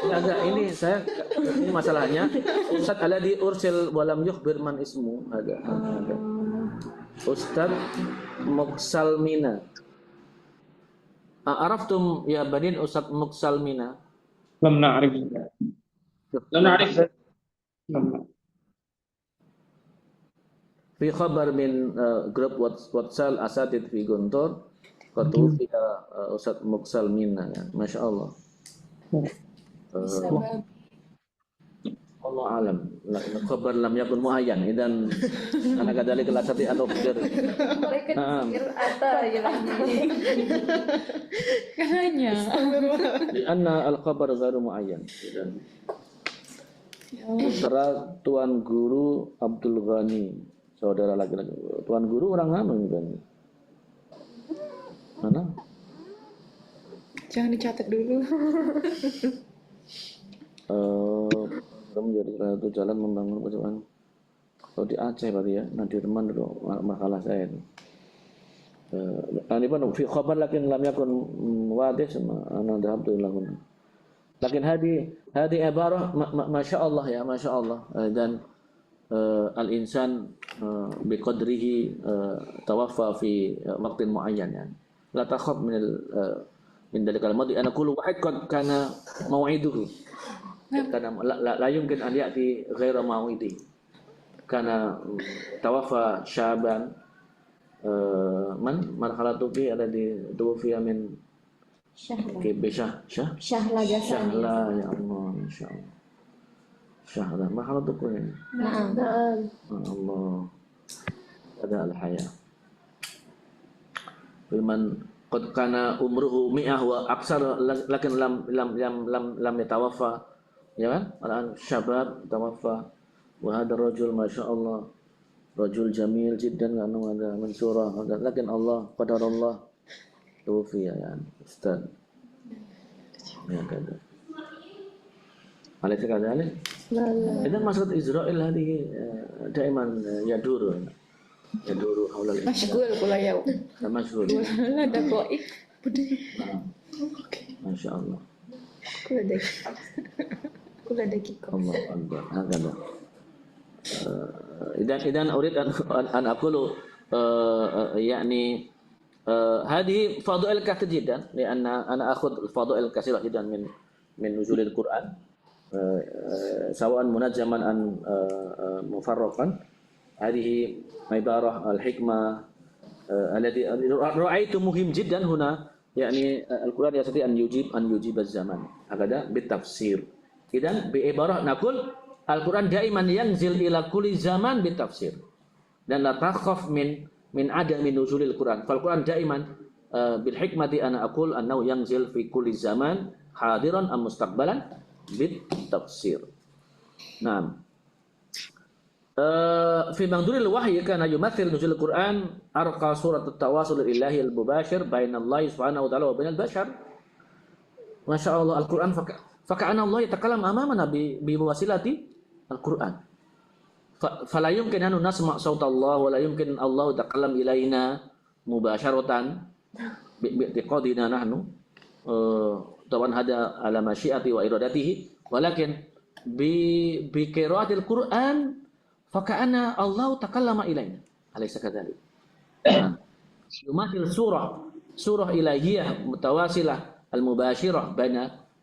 Enggak ini saya ini masalahnya Ustaz alladhi ursil walam yukhbir man ismu ada. Ustaz Muksalmina. Araftum ya Banin Ustaz Muksalmina? Lam na'rif. Fi khabar min grup WhatsApp asatid fi Gontor qatufiya Ustaz Muksalmina ya. Masya Allah. Allah alam. Khabar lam yakun muayyan idan ana kadalik la tati atau fikir. Kayaknya. Di anna al-khabar ghairu muayyan. Putra Tuan Guru Abdul Ghani, saudara laki-laki. Tuan Guru orang mana kan? Mana? Jangan dicatat dulu. Menjadi salah satu jalan membangun percobaan. Kalau di Aceh berarti ya, Nadirman itu makalah saya itu. Ini pun fi khabar lakin lam yakun wadih sama ana dhahabtu lahun. Lakin hadi ibarah masya Allah ya, masya Allah dan al-insan biqadrihi tawaffa fi waqtin muayyan ya. La takhaf min dalikal madi ana kullu wahid qad kana mau'iduhu. Karena la yumkin an ya'ti ghaira mau'idi. Karena tawaffa Syaban man marhalatu fi alladhi tuwfiya min Syahla ya Allah insyaallah. Syahla marhalatuku ini. Na'am. Allah. Ada al-haya. Firman qad kana umruhu mi'ah wa aksar lakin lam yatawaffa. Ya kan? Al-an syabab tawaffa wa hadha rajul masyaallah rajul jamil jiddan anu ada mensurah lakin Allah qadarullah tufiya ya Ustaz. Ya kan. Alaysa kadhalik? Idan maksud Israel hadhihi daiman yadur. Yaduru haulal Masyghul kula ya. Masyhur. Kula ada koi. Masya Allah. Kula ada kiko. Allah Akbar. Hakada. إذا أريد أن أقول يعني هذه فضائل كثيرة جدا لأن أنا أخذ فضائل كثيرة جدا من نزول القرآن سواء منجما أم مفرقا. هذه عبارة الحكمة التي رأيت مهم جدا هنا يعني القرآن يستطيع أن يجيب الزمان هكذا بالتفسير. إذا بعبارة نقول القرآن دائما ينزل إلى كل زمان بالتفسير dan la takhaf min adami nuzulil Quran. Fal Quran daiman bil hikmati ana aqul annahu yanzil fi kulli zaman hadiran am mustaqbalan bit tafsir. Naam. Fi mangduril wahyi kana yumathil nuzul Quran arqa surat at-tawasul ilahi al-mubashir baina Allah subhanahu wa ta'ala wa bainal bashar. Masya Allah Al-Quran faka'ana Allah yatakallam amamana bi wasilati Al-Quran. فلا يمكن أن نسمع صوت الله ولا يمكن الله يتكلم إلينا مباشرة باعتقادنا نحن طبعا هذا على مشيئته وإرادته ولكن بقراءة القرآن فكأن الله تكلم إلينا أليس كذلك؟ يمثل سورة إلهية متواصلة المباشرة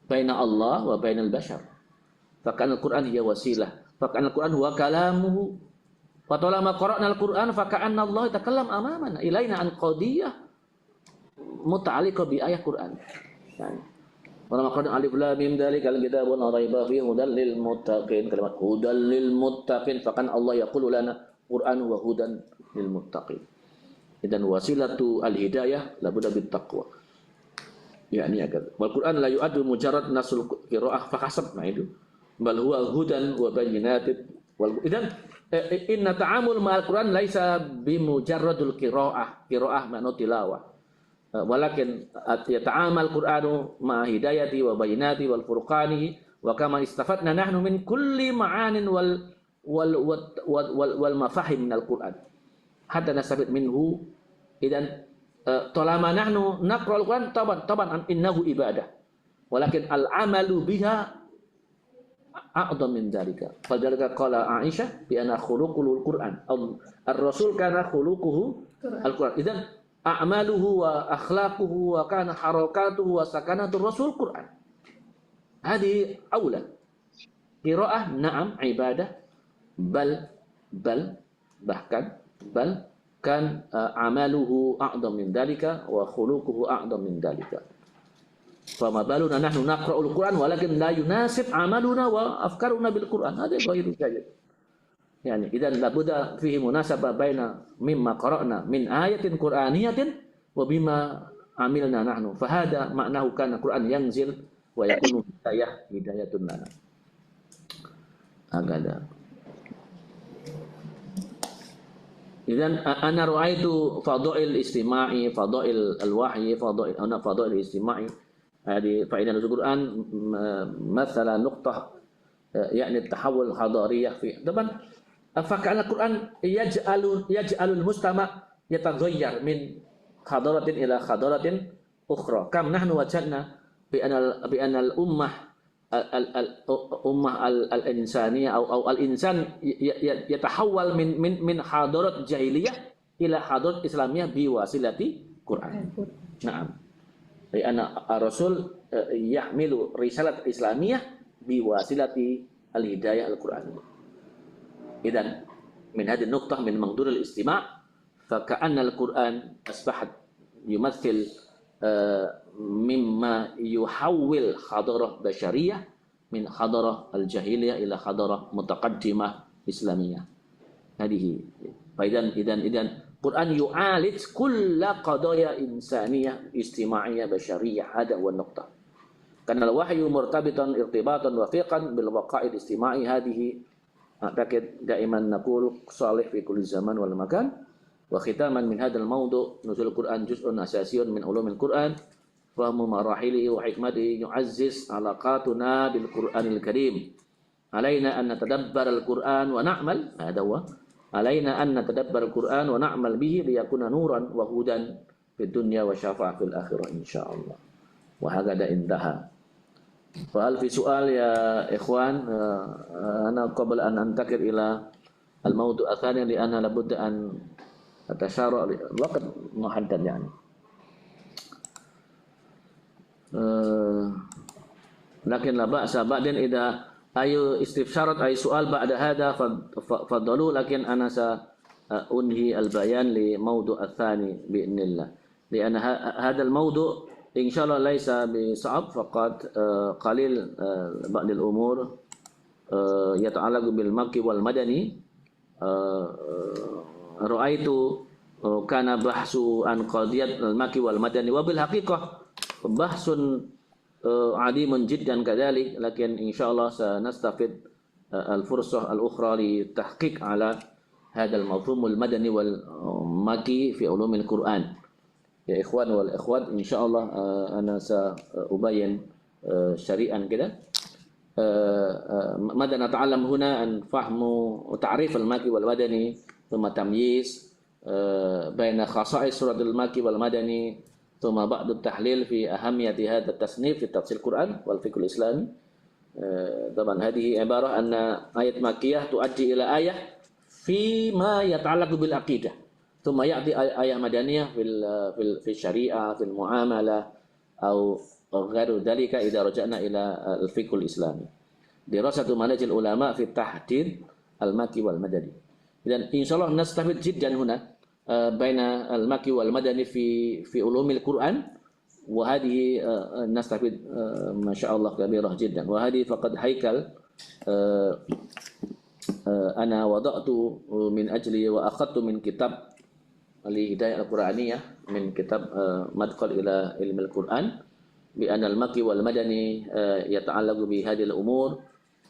بين الله وبين البشر فكأن القرآن هي وسيلة فكأن القرآن هو كلامه وطالما قرأنا القرآن فكأن الله يتكلم أمامنا إلينا عن قضية متعلقة بآية القرآن يعني ولما قرأنا ألف لام ميم ذلك الكتاب لا ريب فيه هدى للمتقين كلمة هدى للمتقين فكأن الله يقول لنا القرآن هو هدى للمتقين إذن وسيلة الهداية لابد بالتقوى يعني هكذا والقرآن لا يؤد مجرد نص القراءة فحسب ما itu bal huwa hudan wa bayyinatin wal idan inna ta'amul ma'al Quran laisa bimujarradul qiraah makna tilawah walakin yata'amal Qur'anu ma hidayati wa bayyinati wal furqani wa kama istafadna nahnu min kulli ma'anin wal mafahim minal Qur'an hatta nastafid minhu idan talama nahnu naqra'ul Qur'an taban innahu ibadah walakin al amalu biha a'dham min dzalika. Fadzalika qala Aisyah bi anna khuluqul Qur'an. Ar-Rasul kana khuluquhu al-Qur'an. Idzan a'maluhu wa akhlaquhu wa kana harakatuhu wa sakanatur Rasul Qur'an. Hadi aula. Qira'ah na'am ibadah bahkan kan amaluhu a'dham min dzalika wa khuluquhu a'dham min dzalika. فما بالنا نحن نقرأ القرآن ولكن لا يناسب عملنا وأفكارنا بالقرآن هذا غير جيد يعني إذا لابد فيه مناسبة بين مما قرأنا من آية قرآنية وبما عملنا نحن فهذا معناه كان القرآن ينزل ويكون هداية لنا هكذا إذا أنا رأيت فضائل الاستماعي فضائل الوحي فضائل الاستماعي هذه فإن نزول القرآن مثلا نقطة يعني التحول الحضارية في طبعا فكأن القرآن يجعل المجتمع يتغير من حضارة إلى حضارة أخرى كم نحن وجدنا بأن الأمة الإنسانية أو الإنسان يتحول من حضارة جاهلية إلى حضارة إسلامية بواسطة القرآن نعم لأن الرسول يحمل رسالة إسلامية بواسطة الهداية القرآنية إذن من هذه النقطة من منظور الاستماع فكأن القرآن أصبحت يمثل مما يحول حضارة بشرية من حضارة الجاهلية إلى حضارة متقدمة إسلامية هذه فإذن القرآن يعالج كل قضايا إنسانية اجتماعية بشرية هذا هو النقطة كان الوحي مرتبطا ارتباطا وثيقا بالوقائع الاجتماعي هذه أعتقد دائما نقول صالح في كل زمان والمكان وختاما من هذا الموضوع نزول القرآن جزء أساسي من علوم القرآن فهم مراحله وحكمته يعزز علاقاتنا بالقرآن الكريم علينا أن نتدبر القرآن ونعمل هذا هو alaina an natadabbar al-Qur'an wa na'mal bihi liyakuna nuran wa hudan fid dunya wa syafa'ah fil akhirah insyaallah. Wa hakada intaha. Fa hal fi su'al ya ikhwan, ana qabla an antakir ila al-mawdu' athani li anna labudda an atashara' waqt muhaddad yani. Lakin la ba'sa ba'din idza ayu istifsyarat ay su'al ba'da hadha faddalu, lakin ana sa unhi al-bayan li mawdu' athani bi'idznillah. Lianna hadha al-mawdu' insyaallah laisa bi sa'ab faqat qalil ba'd al-umur yata'allaqu bil makki wal madani. Ra'aitu kana bahsu an qadiyat al-makki wal madani wa bil haqiqah bahsun adimun jiddan kadzalik, lakin insyaallah sanastafid al-fursah al-ukhra li tahqiq ala hadha al-mafhum al-madani wal makki fi ulum al-Qur'an. Ya ikhwan wal ikhwat, insyaallah ana sa ubayin syari'an kida ماذا نتعلم هنا أن فهم وتعريف المكي والمدني ثم تمييز بين خصائص سورة المكي والمدني ثم بعض التحليل في أهمية هذا التصنيف في تفسير القرآن والفقه الإسلامي. طبعا هذه عبارة أن آية مكية تؤدي إلى آية فيما يتعلق بالعقيدة، ثم يأتي آية مدنية في الشريعة في المعاملة أو غير ذلك إذا رجعنا إلى الفقه الإسلامي. دراسة منهج العلماء في التحديد المكي والمدني. إذن إن شاء الله نستفيد جدا هنا بين المكي والمدني في علوم القرآن، وهذه نستفيد ما شاء الله كبيرة جدا. وهذه فقد هيكل أنا وضعت من أجلي وأخذت من كتاب الهداية القرآنية من كتاب مدخل إلى علم القرآن بأن المكي والمدني يتعلق بهذه الأمور،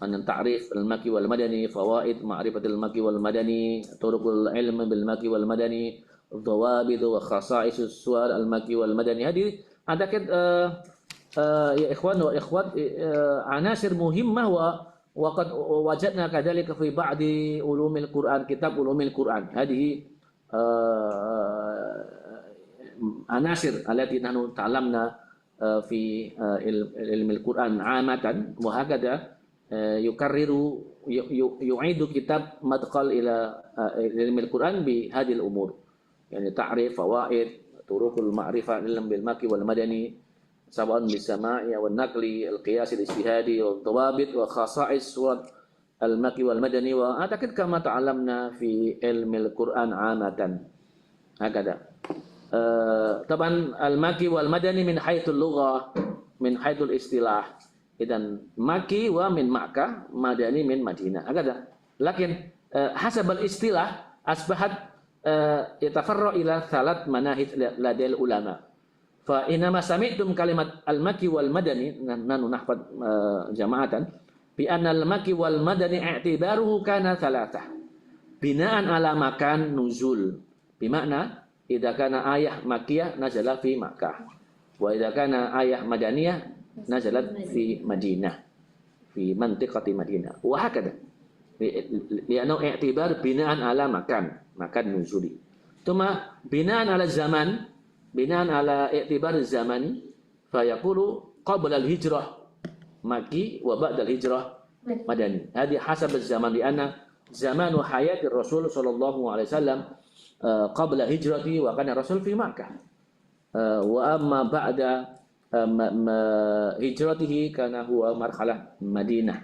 أن تعريف المكي والمدني، فوائد معرفة المكي والمدني، طرق العلم بالمكي والمدني، ضوابط وخصائص السور المكي والمدني. هذه أعتقد يا إخوان وإخوات عناصر مهمة، وقد وجدنا كذلك في بعض علوم القرآن، كتاب علوم القرآن. هذه عناصر التي نحن تعلمنا في علم القرآن عامة، وهكذا يكرر يعيد كتاب مدخل إلى علم القرآن بهذه الأمور، يعني تعريف فوائد طرق المعرفة علم بالمكي والمدني سواء بالسماع والنقل القياس الاجتهادي والضوابط وخصائص سورة المكي والمدني، وأعتقد كما تعلمنا في علم القرآن عامة هكذا. طبعا المكي والمدني من حيث اللغة من حيث الاصطلاح، إذن مكي ومن مكة، مدني من مدينة هكذا. لكن حسب الاصطلاح أصبحت يتفرع إلى 3 مناهج لدى العلماء. فإنما سمعتم كلمة المكي والمدني نحن نحفظ جماعة بأن المكي والمدني اعتباره كان 3 بناء على مكان نزول، بمعنى إذا كان آية مكية نزل في مكة، وإذا كان آية مدنية نزلت في مدينة في منطقة مدينة، وهكذا، لأنه اعتبار بناء على مكان نزولي. ثم بناء على الزمان، بناء على اعتبار الزمني، فيقول قبل الهجرة مكي وبعد الهجرة مدني. هذه حسب الزمان، لأن زمان حياة الرسول صلى الله عليه وسلم قبل هجرته وكان الرسول في مكة، وأما بعد هجرته كان هو مرحلة مدينة.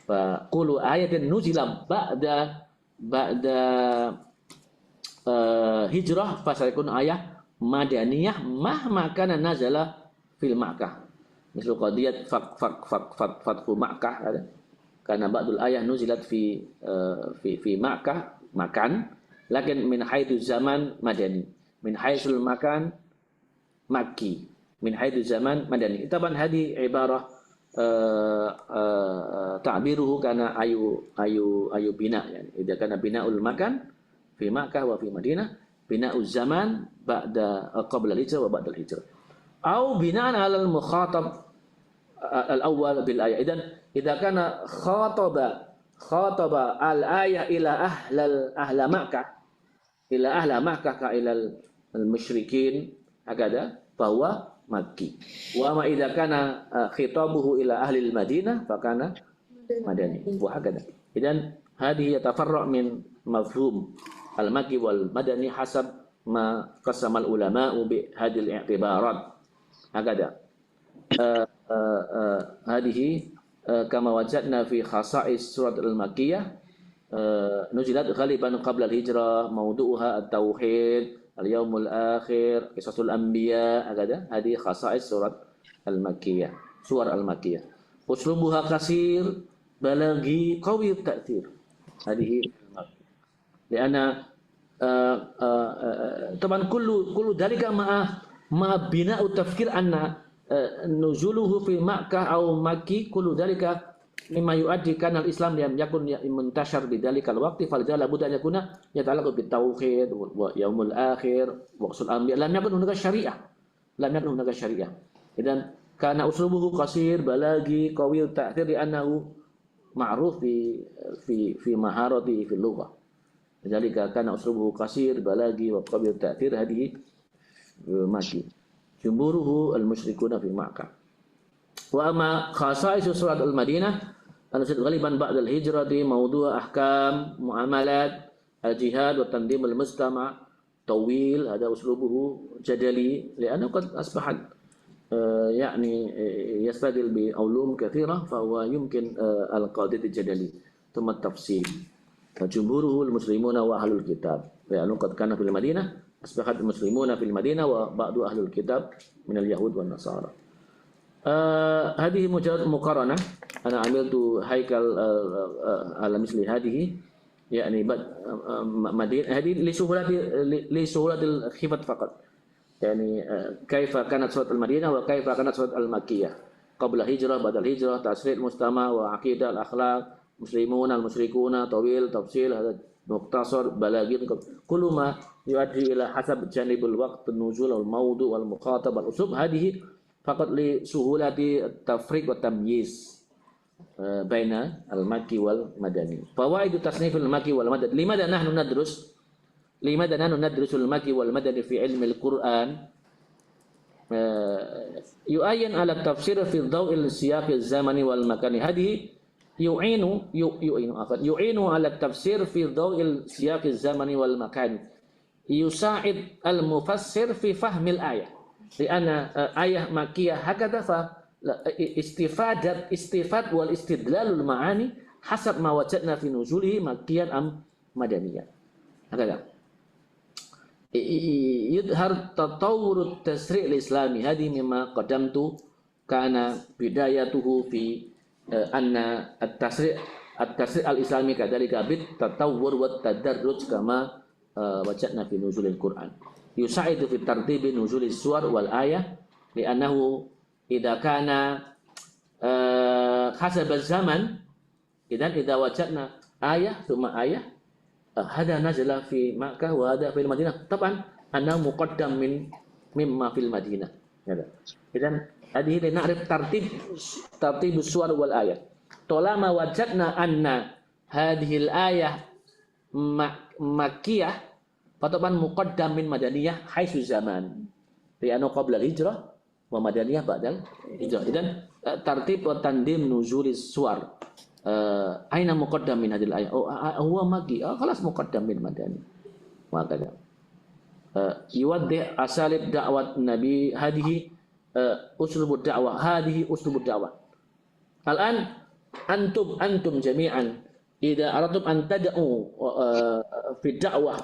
فكل آية نزل بعد هجرة فسيكون آية مدنية مهما كان نزل في مكة، مثل قضية فتح مكة، كان بعض الآية نزلت في مكة مكان، لكن من حيث الزمان مدني، من حيث المكان مكي، من حيث الزمان مدني. طبعا هذه عبارة تعبيره كان أي بناء، يعني إذا كان بناء المكان في مكة وفي مدينة، بناء الزمان قبل الهجرة وبعد الهجرة، أو بناء على المخاطب الأول بالآية. إذا كان خاطب khataba al-ayah ila ahla Makkah ila ahla Makkah ka ila al-musyrikin hakada bahwa Makki. Wa ma idza kana khitabuhu ila ahli al-Madinah fa kana Madani. Wa hakada. Idan hadhihi yatafarra' min mafhum al-Makki wal Madani hasab ma qasama al-ulama'u bi hadhihi al-i'tibarat. Hakada. Hadhihi kama wajadna fi khasa'is surat al-Makkiyah nuzilat ghaliban qabla al-hijrah mawdu'uha at-tauhid al-yaumul akhir qisasul anbiya agada hadhihi khasa'is surat al-Makkiyah surah al-Makkiyah uslubuha kasir balaghi qawi at-ta'thir hadhihi lianna taban kullu dalika ma'a bina'u tafkir anna nuzuluhu fi Makkah aw Makki kullu dalika mimma yuaddi kana al-Islam lam yakun muntashar bidalikal waqti faljala budda yakuna yata'allaqu bit tauhid wa yaumul akhir wa usul anbiya lam yakun hunaka syariah idan kana uslubuhu qasir balagi qawi ta'thir li annahu ma'ruf fi maharati fi lughah lidzalika kana uslubuhu qasir balagi wa qawi ta'thir hadhihi Makki jumhuruhu al-musyrikuna fi Makkah wa amma khasa'is surat al-Madinah al-nasid ghaliban ba'da al-hijrati mawdu' ahkam muamalat al-jihad wa tandim al-mustama' tawil hada uslubuhu jadali li'annahu qad asbahat يعني يستدل بعلوم كثيرة فهو يمكن القاعدة الجدلي ثم التفصيل فجمهوره المسلمون وأهل الكتاب لأنه قد كان في المدينة أصبحت المسلمون في المدينة وبعض أهل الكتاب من اليهود والنصارى هذه مجرد مقارنة أنا عملت هيكل على مثل هذه يعني مدينة هذه لسهولة الخفة فقط يعني كيف كانت سورة المدينة وكيف كانت سورة المكية قبل هجرة بعد الهجرة تشريع المجتمع وعقيدة الأخلاق مسلمون المشركون طويل تفصيل هذا مختصر بلاغين كل ما يؤدي إلى حسب جانب الوقت النزول والموضوع والمخاطب والأسلوب هذه فقط لسهولة التفريق والتمييز بين المكي والمدني فوائد تصنيف المكي والمدني لماذا نحن ندرس المكي والمدني في علم القرآن يعين على التفسير في ضوء السياق الزمني والمكاني هذه يعين على التفسير في ضوء السياق الزمني والمكاني يساعد المفسر في فهم الآية لأن آية مكية هكذا فاستفاد والاستدلال المعاني حسب ما وجدنا في نزوله مكيا أم مدنيا هكذا يظهر تطور التشريع الإسلامي هذه مما قدمت كان بدايته في أن التشريع الإسلامي كذلك بالتطور والتدرج كما وجدنا في نزول القرآن يساعد في ترتيب نزول السور والآية لأنه إذا كان حسب الزمن إذا وجدنا آية ثم آية هذا نزل في مكة وهذا في المدينة طبعا أنه مقدم مما في المدينة إذن هذه لنعرف ترتيب السور والآيات طالما وجدنا أن هذه الآية مكية فطبعا مقدم من مدنية حيث الزمان لأنه قبل الهجرة ومدنية بعد الهجرة إذن ترتيب وتنظيم نزول السور أين مقدم من هذه الآية هو مكي خلاص مقدم من مدني وهكذا يوضح أساليب دعوة النبي هذه أسلوب الدعوة الآن أنتم جميعا إذا أردتم أن تدعوا في الدعوة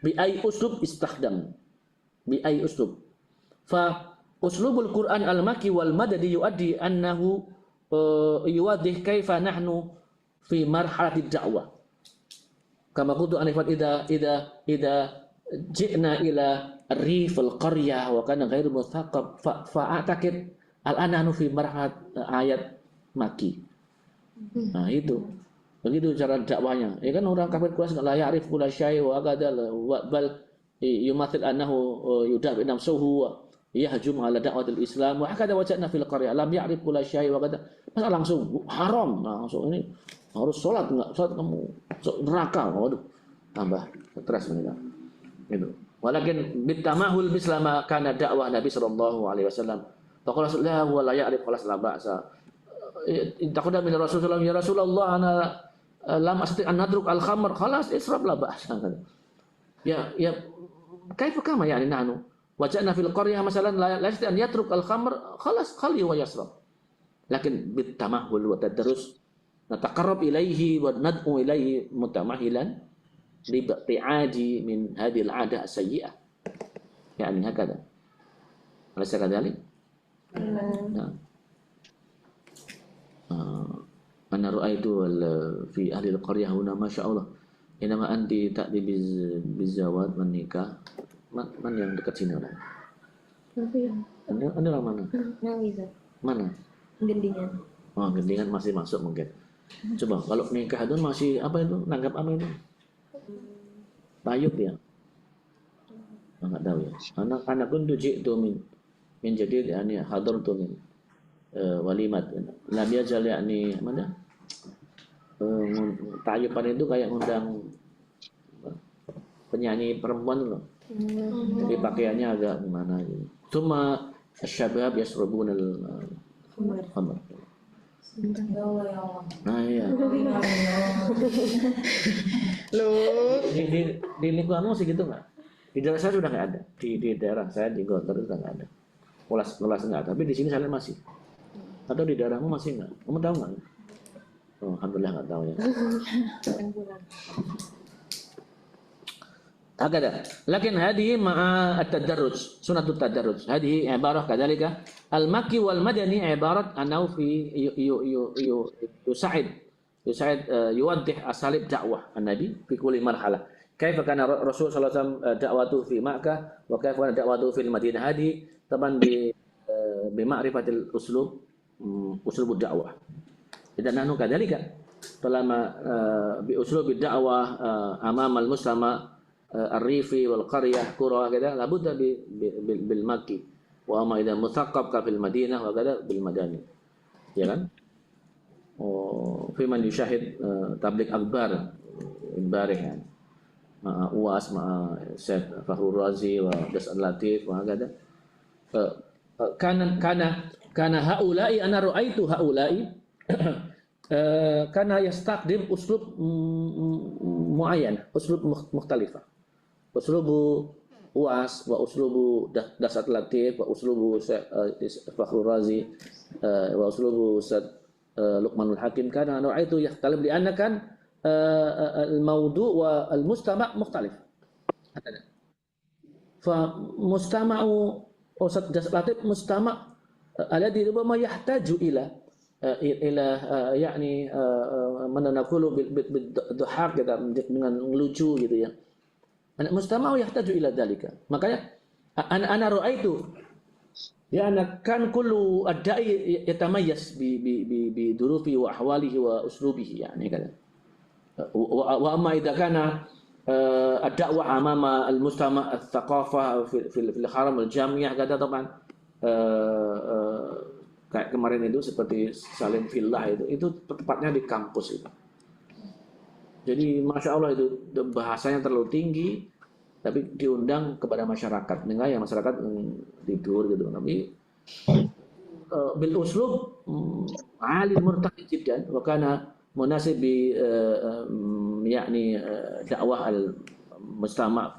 بأي أسلوب استخدم بأي أسلوب فأسلوب القرآن المكي والمدني يؤدي أنه يوضح كيف نحن في مرحلة الدعوة كما قلت أنفا إذا جئنا إلى الريف القرية وكان غير مثقف فأعتقد الآن نحن في مرحلة ayat Maki. Nah itu begitu cara dakwahnya. Ya kan orang kafir Quraisy la ya'rif kulla syai' wa qadal bal yumathil annahu yudabi nafsuhu yahjum ala da'watil Islam wa hakada wajadna fil qaryah lam ya'rif kulla syai' wa qadal. Masa langsung haram langsung ini harus sholat, enggak sholat kamu neraka. Waduh, tambah stres mereka. Gitu. Walakin bitamahul mislama kana dakwah Nabi sallallahu alaihi wasallam. Faqala la wa la ya'rif khalas la ba'sa. Taqaddam min Rasulullah ya Rasulullah ana lam astati an nadruk al khamr khalas israb la ba'sa. Ya kaifa kama yani nahnu waja'na fil qaryah masalan la yastati an yatruk al khamr khalas khali wa yasrab. Lakin bitamahul wa tadarrus nataqarrab ilaihi wa nad'u ilaihi mutamahilan لابتعاد من هذه العادة السيئة يعني هكذا أليس كذلك؟ نعم أنا رأيت في أهل القرية هنا ما شاء الله حينما أنت تأتي بالزواج والنكاح من yang dekat sini orang? Anda orang mana? Mana? Gendingan. Oh, Gendingan masih masuk mungkin. Coba kalau nikah itu masih apa itu? Nanggap apa itu? Tayub ya, nggak tahu ya. Anak pun tuh itu menjadi yani hadir tuh min walimat. Lam yazal yani mana? Tayuban itu kayak ngundang penyanyi perempuan loh. Jadi pakaiannya agak gimana gitu. Cuma syabab yasrubun al-khamr. Nah iya. Loh. Di lingkunganmu sih gitu nggak? Di daerah saya sudah nggak ada. Di daerah saya di Gontor itu nggak ada. Kelas nggak. Tapi di sini saya masih. Atau di daerahmu masih nggak? Kamu tahu nggak? Oh, alhamdulillah nggak tahu ya. هكذا لكن هذه مع التدرج سنة التدرج هذه عبارة كذلك المكي والمدني عبارة أنه في يساعد يوضح أساليب دعوة النبي في كل مرحلة كيف كان الرسول صلى الله عليه وسلم دعوته في مكة وكيف كان دعوته في المدينة هذه طبعا بمعرفة الأسلوب أسلوب الدعوة إذا نحن كذلك طالما بأسلوب الدعوة أمام المسلمة الريفي والقرية قرى كذا لابد بالمكي وأما إذا مثقف في المدينة وكذا بالمدني ya kan في من يشاهد تبليغ أخبار امبارح يعني مع UAS مع الشيخ فخر الرازي ودس اللطيف وهكذا كان هؤلاء أنا رأيت هؤلاء كان يستخدم أسلوب معين أسلوب مختلفة أسلوب UAS وأسلوب دس اللطيف وأسلوب فخر الرازي وأسلوب لقمان الحكيم كان أنا رأيته يختلف لأن كان الموضوع والمستمع مختلف فمستمع أستاذ دس اللطيف مستمع الذي ربما يحتاج إلى يعني mana naqulu bidhahak dengan lucu gitu ya. Mustama'u yahtaju ila dzalika. Makanya ana ra'aitu ya ana kan kullu ad-da'i yatamayyaz bi durufi wa ahwalihi wa uslubihi yani kada. Wa amma idza kana ad-da'wa amama al-mustama' al-thaqafah fi al-haram al-jami'ah kada taban kayak kemarin itu seperti Salim Villah itu tepatnya di kampus itu. Jadi masya Allah itu bahasanya terlalu tinggi, tapi diundang kepada masyarakat. Enggak ya masyarakat tidur gitu. Tapi bil uslub alim murtaqi jiddan wa kana munasib bi yakni dakwah al mustama'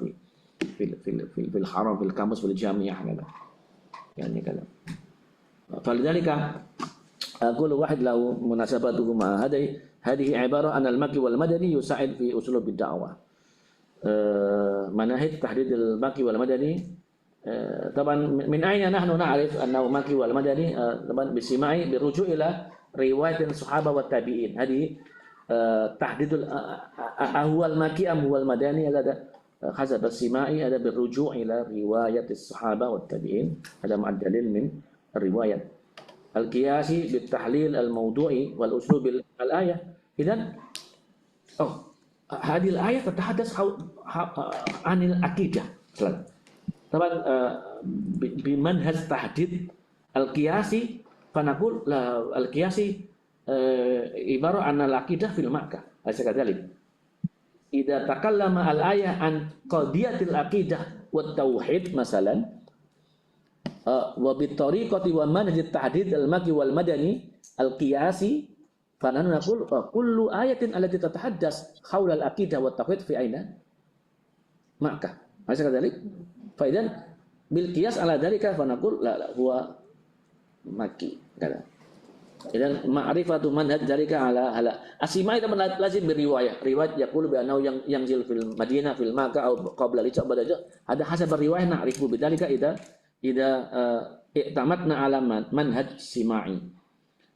fil haram fil kampus fil jami'ah gitu. Yani kada. فلذلك أقول واحد له مناسبته مع هذه عبارة أن المكي والمدني يساعد في أسلوب الدعوة مناهج تحديد المكي والمدني طبعا من أين نحن نعرف أنه مكي والمدني طبعا بالرجوع إلى رواية الصحابة والتابعين هذه تحديد هو المكي أم هو المدني هذا حسب السماعي هذا بالرجوع إلى رواية الصحابة والتابعين هذا مع الدليل من الرواية القياسي بالتحليل الموضوعي والأسلوب الآية إذن هذه الآية تتحدث عن العقيدة طبعا بمنهج تحديد القياسي فنقول القياسي ibarat anal aqidah fil Makkah. Alaysa kadzalik? Idza takallama al-ayah an qadiyatil aqidah wat tauhid masalan wa bi tariqati wa manhaj at-tahdid al-makki wal madani al-qiyasi fa nahnu naqul kullu ayatin allati tatahaddas haula al-aqidah wat tauhid fi aina Makkah. Alaysa kadzalik? Fa idzan bil qiyas ala dzalika fa naqul la huwa makki. Kata. Dan ma'rifatu manhaj dzalika ala asimai teman lazim beriwayah riwayat yaqulu bi annahu yang zil fil Madinah fil Makkah atau qabla al-ijab ada hasab riwayah na'rifu bidzalika idza i'tamadna ala manhaj simai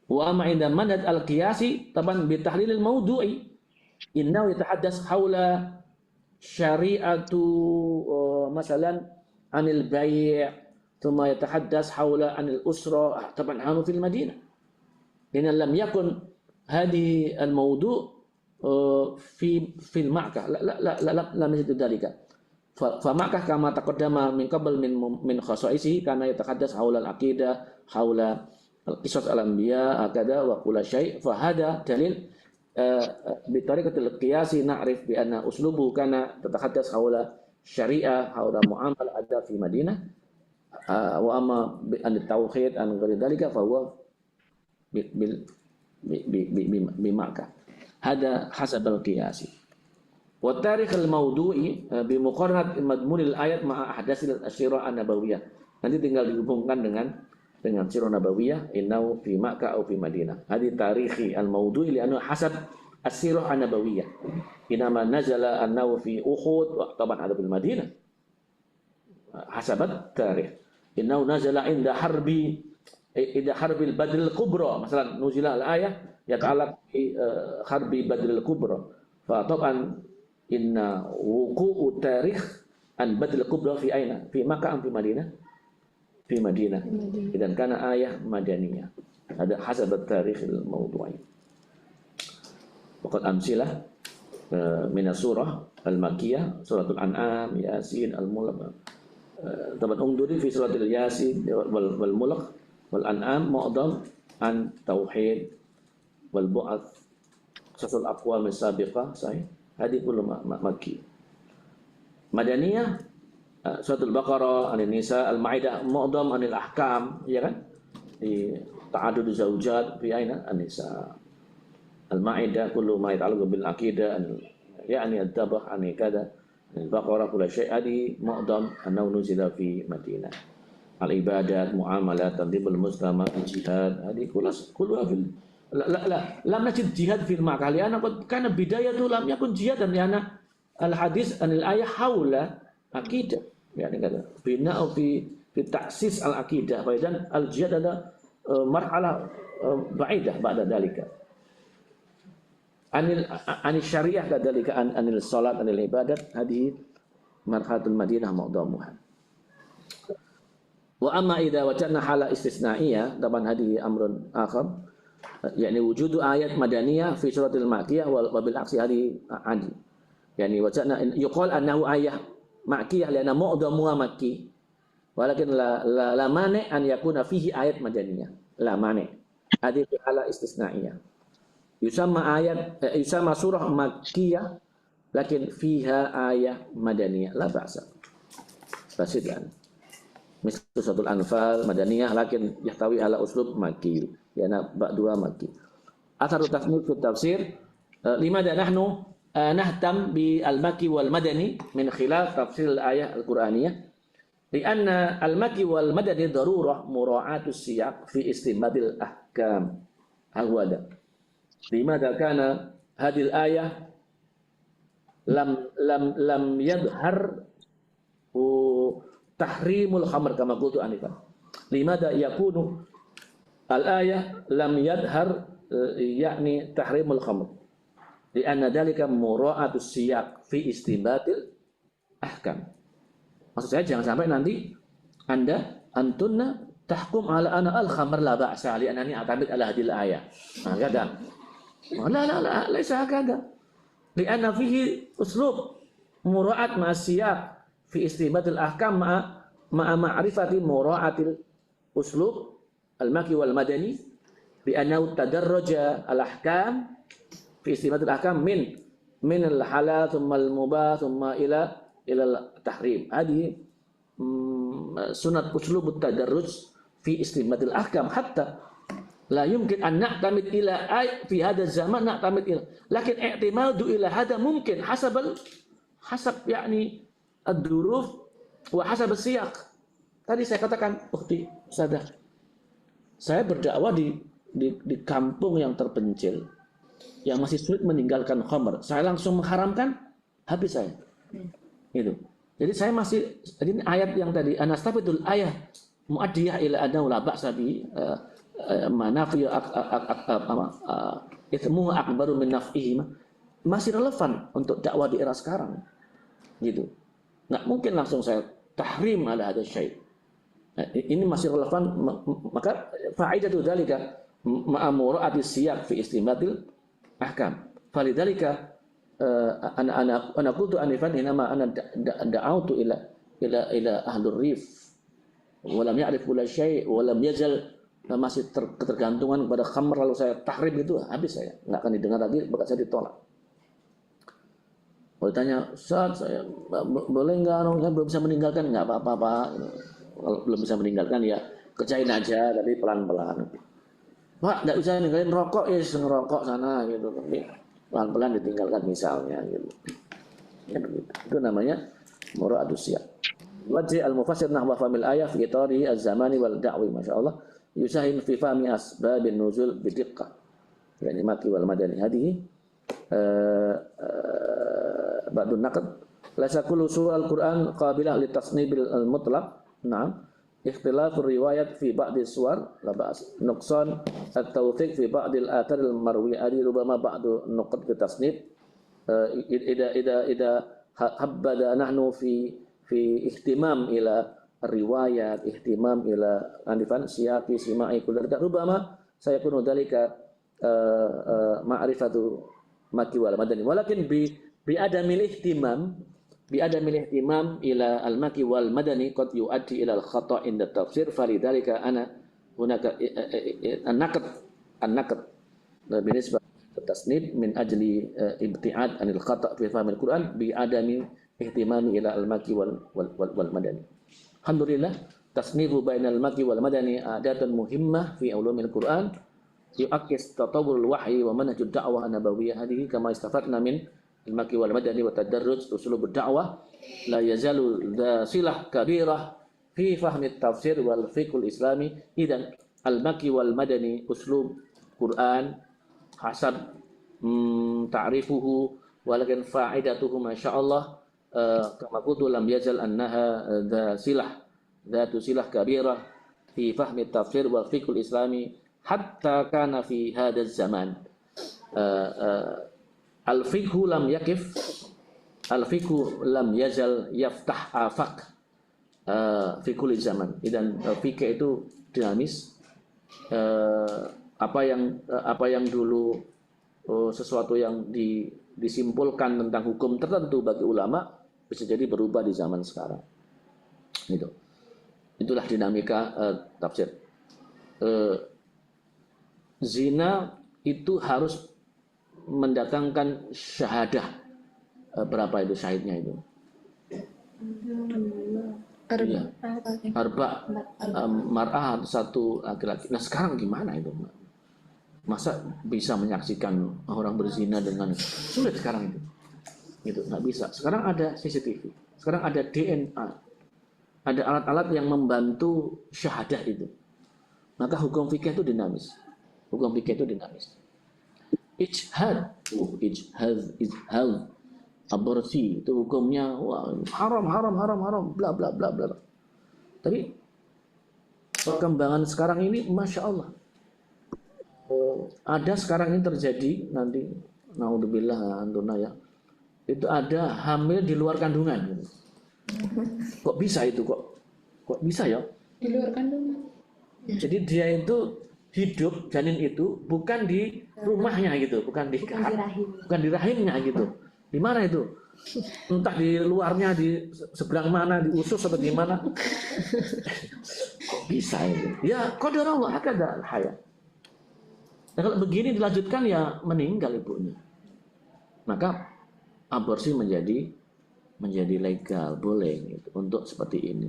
wa ma inda manhaj al-qiyasi taban bi tahlil al-mawdu'i innahu yatahaddas haula syari'atu masalan anil bai' thumma yatahaddas haula anil usra taban hanu fil Madinah. إن لم يكن هذه الموضوع في المعكة لا نجد ذلك فمعكة كما تقدم من قبل من خصائصه كان يتحدث حول العقيدة حول قصص الأنبياء كذا وكل شيء فهذا دليل بطريقة القياس نعرف بأن أسلوبه كان يتحدث حول الشريعة حول معاملة أداء في مدينة وأما عن التوحيد عن غير ذلك فهو بمكة هذا حسب القياس والتاريخ الموضوعي بمقارنة مضمون الآيات مع أحداث السيرة النبوية nanti tinggal dihubungkan dengan sirah nabawiyah innahu fi Makkah atau fi Madinah hadi tarihi al-mawdu'i li'annahu hasab as-sirah an-nabawiyah inama nazala annahu fi Uhud wa taban ada fil Madinah hasabat tarikh innahu nazala inda harbil badril kubra masalan nuzila al-ayah yata'allaq bi harbi badril kubra fa taban inna wuqu'u tarikh an badril kubra fi aina fi Makkah fi Madinah fi Madinah idan kana ayah madaniyah ada hasab at-tarikh al-mawdu'i waqad amsilah min surah al-makkiyah suratul an'am yasin al-mulk taban ungduri fi suratul yasin wal mulk wal an'am mu'dham an tauhid wal bu'ats sasul aqwam sabiqah sahih hadi kullu makki madaniyah suratul baqarah an-nisa al-maidah mu'dham anil ahkam ya kan di ta'addud zaujat fi aina an-nisa al-maidah kullu ma yata'allaqu bil aqidah yani ad-dabh an kada al-baqarah kullu syai' hadi mu'dham annahu nuzila fi Madinah al-ibadat, muamalat, tadribul mujtama, jihad, hadi kulluha fil lam najid jihad fil Makkah liana kana bidayatu lam yakun jihad dan liana al-hadis anil ayah haula aqidah yani kata bina fi ta'sis al-aqidah fa idan al-jihad ada marhalah ba'idah ba'da dalika anil syariah kadzalika anil salat anil ibadat hadi marhalatul Madinah mu'dhamuha wa amma idza wajadna hala istisnaiyah taban hadi amrun akhar yakni wujudu ayat madaniyah fi suratil makkiyah wa bil aksi hadi adi yani wajadna yuqal annahu ayah makkiyah lianna mu'dhamuha makki walakin la mani an yakuna fihi ayat madaniyah la mani hadi fi hala istisnaiyah yusamma surah makkiyah lakin fiha ayat madaniyah la ba'sa fasidan misal suratul anfal madaniyah lakin yahtawi ala uslub makki yana ba'dua makki atharu tasnif fi tafsir limada nahnu nahtam bi al-makki wal madani min khilaf tafsir al-ayah al-qur'aniyah lianna al-makki wal madani darurah mura'atus siyaq fi istinbatil ahkam ahwada limada kana hadil ayah lam yadhhar tahrimul khamr kama qultu anifan limada yakunu al-ayah lam yadhhar yakni tahrimul khamr lianna dalika mura'atus siyaq fi istinbatil ahkam maksud saya jangan sampai nanti antunna tahkum ala ana al-khamr la ba'sa li'annani atamid ala hadil ayah kadang la laysa hakada li'anna fihi uslub mura'at ma siyaq fi istinbatil ahkam ma'a ma'rifati mura'atil uslub al-makki wal madani bi annahu tadarraja al-ahkam fi istimatil ahkam min al-halal thumma al-mubah thumma ila al-tahrim. Hadi sunat uslub at-tadarruj fi istimatil ahkam hatta la yumkin an na'tamid ila ay fi hadha zaman na'tamid ila lakin i'timadu ila hadha mungkin hasab yani ad-duruf wa hasab as-siyaq. Tadi saya katakan ukhti sadah, saya berdakwah di kampung yang terpencil yang masih sulit meninggalkan khamr, saya langsung mengharamkan habis saya. Itu. Jadi saya masih, ini ayat yang tadi anastafitul ayat muaddiyah ila annahu la ba'sa bi manafi ithmuhu akbaru min naf'ihi masih relevan untuk dakwah di era sekarang. Gitu. Nggak mungkin langsung saya tahrim ala hadza syai'. Ini masih relevan, maka fa'idatu dzalika ma'amurati siyaq fi istinbatil ahkam. Falidzalika ana qultu anifan inama ana da'autu ila ahlur rif wa lam ya'rif kulla syai' wa lam yazal, masih ketergantungan pada khamr, lalu saya tahrim itu habis saya, enggak akan didengar lagi, bahkan saya ditolak. Kalau ditanya, Ustaz, saya boleh enggak, saya belum bisa meninggalkan, enggak apa-apa. Kalau belum bisa meninggalkan ya kerjain aja, tapi pelan-pelan. Pak, enggak bisa ninggalin rokok, ya ngerokok sana gitu. Pelan-pelan ditinggalkan misalnya gitu. Ya, itu namanya mura'atus siyaq. Wajhi al-mufassir nahwa famil ayah fi itari az-zamani wal da'wi, masyaallah yusahin fi fahmi asbabin nuzul bidiqqah. Yani maki wal madani hadihi ba'dun naqd laisa kullu surah al-Qur'an qabilah li tasnibil al-mutlaq. Naam, ikhtilaf riwayat fi ba'di suwar la ba'as, nuqsan at-tawfiq fi ba'di al-athar al-marwiyah rubama ba'du nuqd fi tasnib ida habbada nahnu fi ihtimam ila riwayat, ihtimam ila anifan siyaqi sima'i kullu rubama saya kunu dalika ma'rifatu maki wal madani walakin bi adamil ihtimam ila al-maki wal madani qad yuaddi ila al-khata' inda tafsir falidhalika ana hunaka an-naqd binisbah tasnid min ajli ibti'ad anil khata' fi fahm al-Qur'an bi adami ihtimami ila al-maki wal madani. Alhamdulillah tasnifu bainal maki wal madani adatun muhimmah fi ulumil Qur'an yu'akkis tatawwurul wahyi wa manhajud da'wah an-nabawiyyah hadhihi kama istafadna min al-maki wal madani wa tadarruj usulub ad-da'wah la yazalu dha silah kabirah fi fahmi at-tafsir wal fiqhul islami. Idan al-maki wal madani uslub Quran hasab ta'rifuhu walakin fa'idatuhu masyaallah kama qultu lam yazal annaha dhatu silah kabirah fi fahmi at-tafsir wal fiqhul islami hatta kana fi hadha zaman. Al-fiqhu lam yakif, al-fiqhu lam yazal yaftah afaq fi kulli zaman. Dan fikih itu dinamis. Apa yang dulu sesuatu yang disimpulkan tentang hukum tertentu bagi ulama bisa jadi berubah di zaman sekarang. Gitu. Itulah dinamika tafsir. Zina itu harus mendatangkan syahadah. Berapa itu syahidnya itu? Iya. Arba mar'ah, satu laki-laki. Nah sekarang gimana itu? Masa bisa menyaksikan orang berzina dengan sulit sekarang itu? Gitu, nggak bisa. Sekarang ada CCTV, sekarang ada DNA, ada alat-alat yang membantu syahadah itu. Maka hukum fikih itu dinamis. Hukum fikih itu dinamis. Ijhad, aborsi itu hukumnya wah, haram, bla bla bla bla. Tapi perkembangan sekarang ini, masya Allah, ada sekarang ini terjadi nanti, naudzubillah antuna ya, itu ada hamil di luar kandungan. Kok bisa itu kok bisa ya? Di luar kandungan. Jadi dia itu hidup, janin itu bukan di rumahnya gitu, bukan di rahimnya gitu. Di mana itu? Entah di luarnya, di seberang mana, di usus atau di mana. Kok bisa itu? Ya qadar Allah hakada hayat. Nah, kalau begini dilanjutkan ya meninggal ibunya. Maka aborsi menjadi legal, boleh gitu, untuk seperti ini.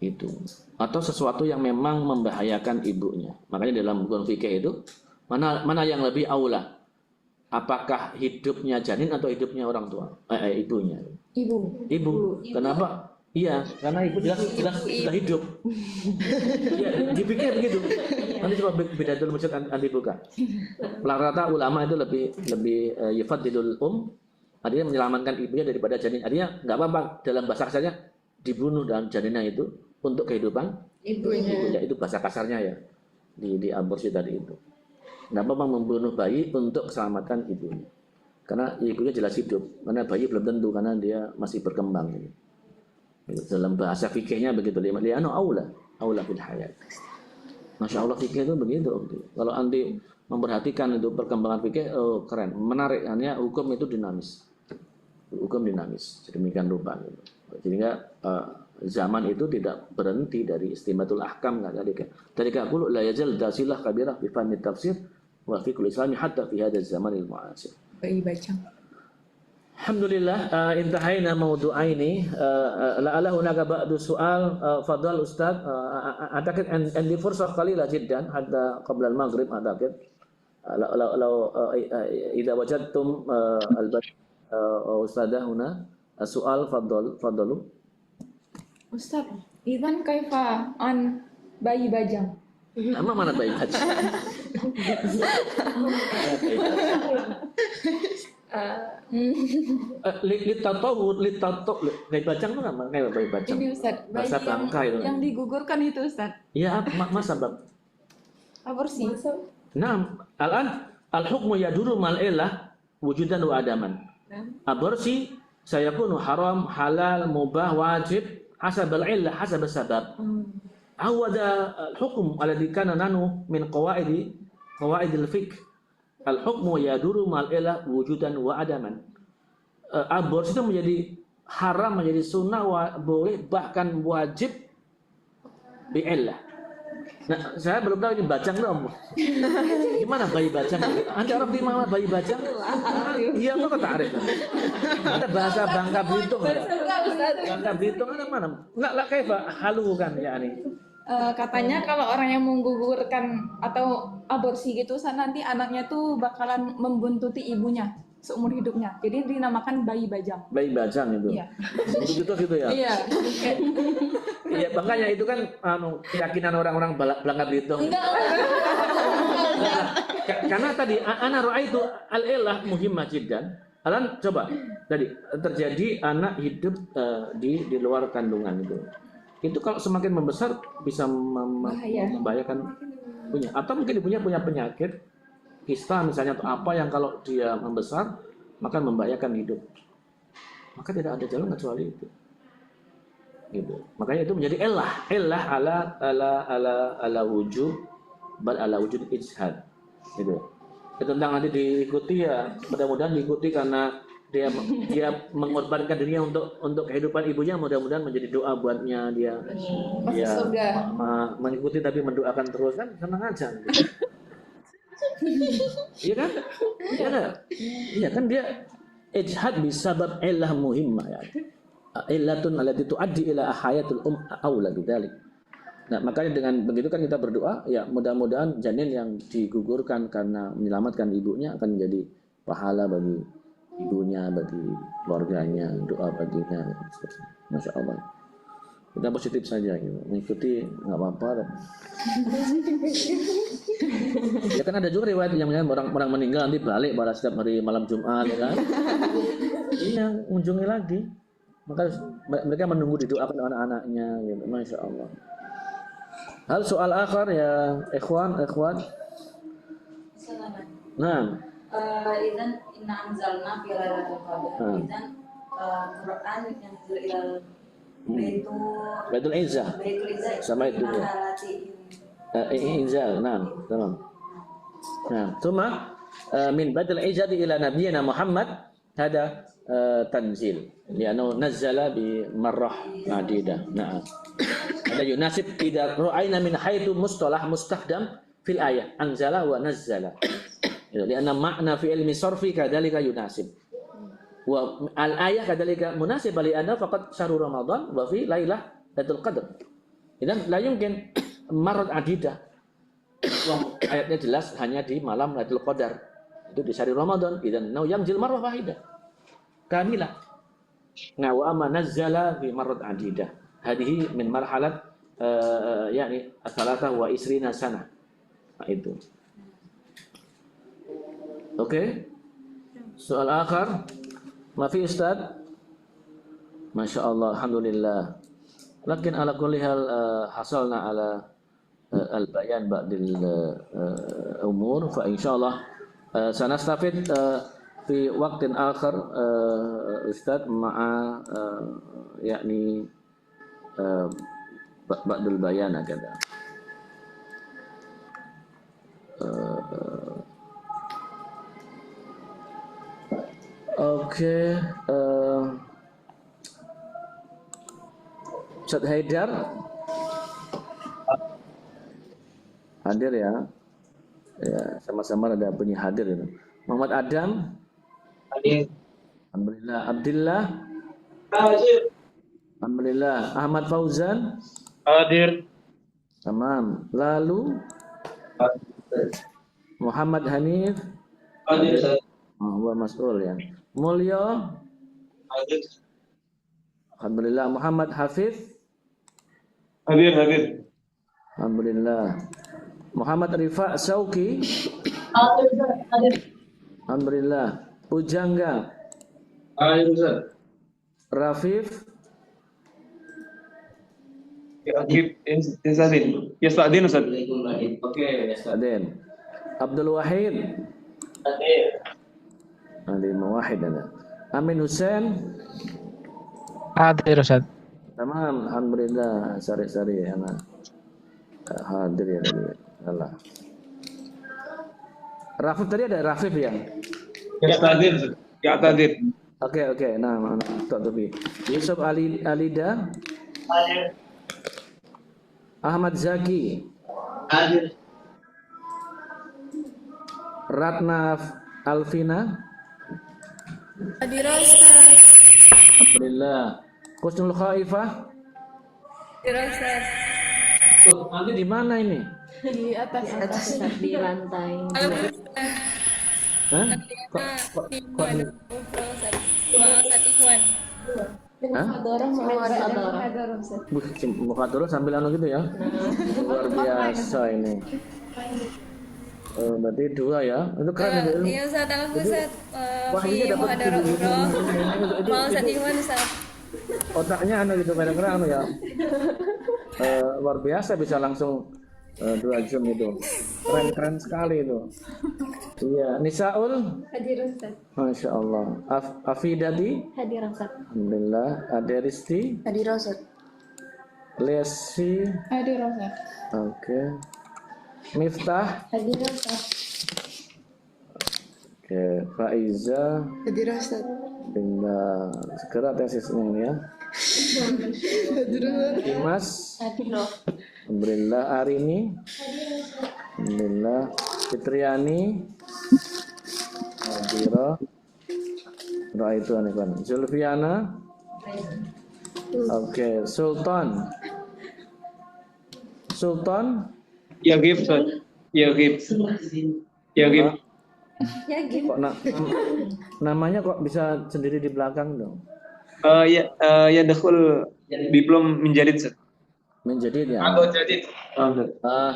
Itu. Atau sesuatu yang memang membahayakan ibunya. Makanya dalam buku fikih itu mana yang lebih aula? Apakah hidupnya janin atau hidupnya orang tua? Ibunya. Ibu. Kenapa? Iya, karena ibu jelas sudah hidup. Iya, dipikir begitu. Nanti coba beda dulu masjid anti buka. Rata-rata ulama itu lebih yufaddilul artinya menyelamatkan ibunya daripada janin. Artinya nggak apa-apa dalam bahasa kasarnya dibunuh dalam janinnya itu untuk kehidupan ibunya. Itu bahasa kasarnya ya di aborsi tadi itu. Nggak apa-apa membunuh bayi untuk keselamatan ibunya. Karena ibunya jelas hidup. Karena bayi belum tentu karena dia masih berkembang. Dalam bahasa fikihnya begitu, li'annahu aula fil hayat. Masya Allah fikih itu begitu. Kalau anti memperhatikan itu perkembangan fikih, keren, menarik. Hanya hukum itu dinamis, sedemikian rupa. Sehingga zaman itu tidak berhenti dari istimatul ahkam. Tadi aku la yazal dasilah kabirah bi fahmi tafsir wa fiqhul islami hatta fi hadzal zamanil mu'asir. Bayi bacang. Alhamdulillah, intahayna mawdu'aini. La'alla hunaka ba'du su'al. Fadhal Ustaz, أعتقد أن دي فرصة قليلة جدا حتى قبل المغرب. أعتقد لو إذا وجدتم أستاذة هنا السؤال فضلوا. Ustaz, idzan kaifa an bayi bajang? Mana bayi bajang? Bayi bajang itu apa? Kayak bayi bajang. Ini Ustaz, bayi yang digugurkan itu Ustaz. Ya, masa bab? Aborsi. Nah, al-hukmu yaduru mal'ilah wujudan wa adaman. Aborsi sayakunu haram, halal, mubah, wajib hasab al-illah, hasab al-sabab. Awada al-hukm alladhi kana nanu min qawaid al-fiqh. Al-hukmu yaduru mal'ilah wujudan wa adaman. Aborsi itu menjadi haram, menjadi sunnah, boleh, bahkan wajib bi'illah. Nah, saya belum tahu ini bajang itu apa. Gimana bayi bajang? Anda orang di mana bayi bajang? Iya, apa kata Arif? Ada bahasa Bangka Belitung. Bangka Belitung ada mana? Enggak kayak halu kan ya ini. Katanya kalau orang yang menggugurkan atau aborsi gitu, nanti anaknya tuh bakalan membuntuti ibunya seumur hidupnya. Jadi dinamakan bayi bajang. Bayi bajang itu. Iya. Untuk gitu ya. Iya. Iya, makanya itu kan keyakinan orang-orang Bangka Belitung. Karena tadi ana ra'aitu al-ilah muhimmah jiddan. Alan coba tadi terjadi anak hidup di luar kandungan itu. Itu kalau semakin membesar bisa membahayakan punya, atau mungkin ibunya punya penyakit kista misalnya atau apa yang kalau dia membesar maka membahayakan hidup, maka tidak ada jalan kecuali itu. Gitu. Makanya itu menjadi elah ala wujud bal ala wujud ijhad. Gitu. Itu tentang nanti diikuti ya, mudah-mudahan diikuti karena dia mengorbankan dirinya untuk kehidupan ibunya, mudah-mudahan menjadi doa buatnya dia mengikuti tapi mendoakan terus kan senang aja. Iya kan? Iya kan dia ijhad bisabab illah muhimmah ya. Illatun allati tuaddi ila hayatul aula bidzalik. Nah, makanya dengan begitu kan kita berdoa ya mudah-mudahan janin yang digugurkan karena menyelamatkan ibunya akan menjadi pahala bagi ibunya, bagi keluarganya, doa baginya. Masya Allah. Kita positif saja gitu. Mengikuti nggak apa-apa. Ya kan ada juga riwayat yang orang meninggal nanti balik pada setiap hari malam Jumat ya kan. Iya, mengunjungi lagi. Maka mereka menunggu didoakan anak-anaknya gitu. Masya Allah. Hal soal akhir ya ikhwan. Nah. Idzan inna anzalna fi lailatul qadar. Idzan Quran yang ilal Baitul Izzah sama itu Inzal. Tamam. Thumma min Baitul Izzah ila nabiyyina Muhammad hada tanzil li'annahu nazzala bi marrah adidah. Na'am. Ada yunasib idza ra'ayna min haitsu mustalah mustakdam fil ayah anzala wa nazzala. Karena makna fi ilmi sarfi kadzalika yunasib. Wa al ayah kadzalika munasib li anna faqat syahrul Ramadan wa fi lailatul qadr. Idan la yumkin marad adidah. Ayatnya jelas hanya di malam Lailatul Qadar. Itu di syahrul Ramadan. Idan nau yanzil marrah wahidah. Kamilah. Nah wa amma nazzala fi marad adidah. Hadhihi min marhalat yakni as-salatah wa isrina sana. Nah, itu. Oke. Soal akhir. Mafi Ustaz. Masya Allah, alhamdulillah. Lakin ala kulli hal hasalna ala al-bayan ba'dil umur fa insyaallah sanastafid fi waqtin akhar Ustaz ma'a yakni ba'dul bayan kada. Oke, Ustaz Haidar hadir ya. Ya, sama-sama ada bunyi hadir itu. Muhammad Adam hadir. Alhamdulillah. Abdullah hadir. Alhamdulillah. Ahmad Fauzan hadir. Tamam. Lalu Muhammad Hanif hadir. Wa mas'ul ya. Mulyo hadir. Alhamdulillah. Muhammad Hafiz hadir. Alhamdulillah. Muhammad Rifa Sauki hadir. Alhamdulillah. Pujangga hadir Ustaz. Rafif Yasladin Ustaz. Oke, Yasladin. Abdul Wahid hadir. Hadir Wahid ada. Amin Hussein Hadir Ustaz. Tamam, alhamdulillah. Sari-sari anak hadir ya tadi. Allah. Rafif tadi ada Rafif ya? Yasladin. Ya hadir. Oke. Nah, tapi Yusuf Alida hadir. Ahmad Zaki hadir. Ratna Alvina Hadir Ustaz. Alhamdulillah. Husnul Khaifah Hadir Ustaz. nanti di mana ini? Di atas. Ustaz, di lantai. Hah? Mukhadharah sambil anu gitu ya. Luar biasa ini. Berarti dua ya. Itu keren itu. Iya Ustaz, aku Ustaz Wahyu dapat Muhadarah Umroh. Mau Ustaz Iwan Ustaz. Otaknya anu gitu kadang-kadang anu ya. Luar biasa bisa langsung 2 jam itu. Keren sekali itu. Iya, Nisaul Hadir Ustaz. Masya Allah. Afidati Hadir Ustaz. Alhamdulillah. Aderisti Hadir Ustaz. Lesi. Hadir Ustaz. Oke. Miftah. Hadir Ustaz. Oke. Faiza. Hadir Ustaz. Alhamdulillah. Segera tesisnya ini ya. Dimas. Hadir. Alhamdulillah. Arini. Alhamdulillah. Fitriani. Nadira. Doa itu kan. Zulfiana. Oke. Sultan. Ya give Ustaz. Ya give. Kok namanya kok bisa sendiri di belakang dong? Ya dakhul diplom menjadi Ustaz. Menjadi ya. Jadi.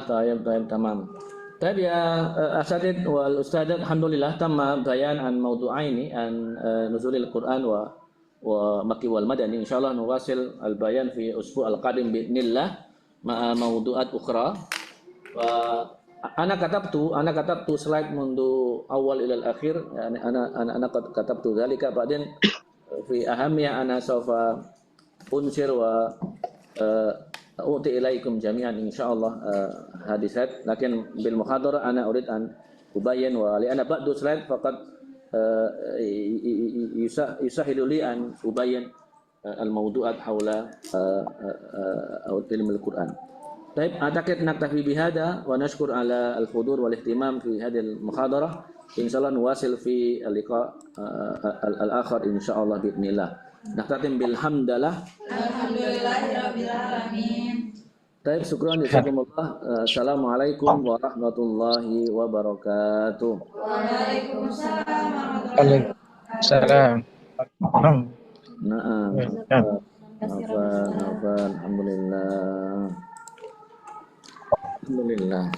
Tayyib tamam. Tayyib ya asatid wal ustadzat alhamdulillah tamma bayan an mawdu'aini an nuzulil Quran wa Makki wal Madani insyaallah nuwasil al bayan fi usbu' al qadim biidznillah ma'a mawdu'at ukhra wa ana katabtu slide mundu awal ila al akhir yani ana katabtu dzalika ba'din fi ahamiyah ana sawfa unsir wa uti ilaikum jami'an insyaallah hadisat lakin bil muhadharah ana urid an ubayyin wa li ana ba'du slide faqad yusahilu li an ubayyin al mawdu'at hawla ilmu al Quran طيب أعتقد نكتفي بهذا ونشكر على الحضور والاهتمام في هذه المحاضرة. إن شاء الله نواصل في اللقاء الآخر إن شاء الله بإذن الله. نختتم بالحمد لله. Alhamdulillahirabbil alamin. طيب شكرا جزاكم الله. السلام عليكم ورحمة الله وبركاته. Waalaikumsalam warahmatullahi Waalaikumsalam. نعم. Alhamdulillah.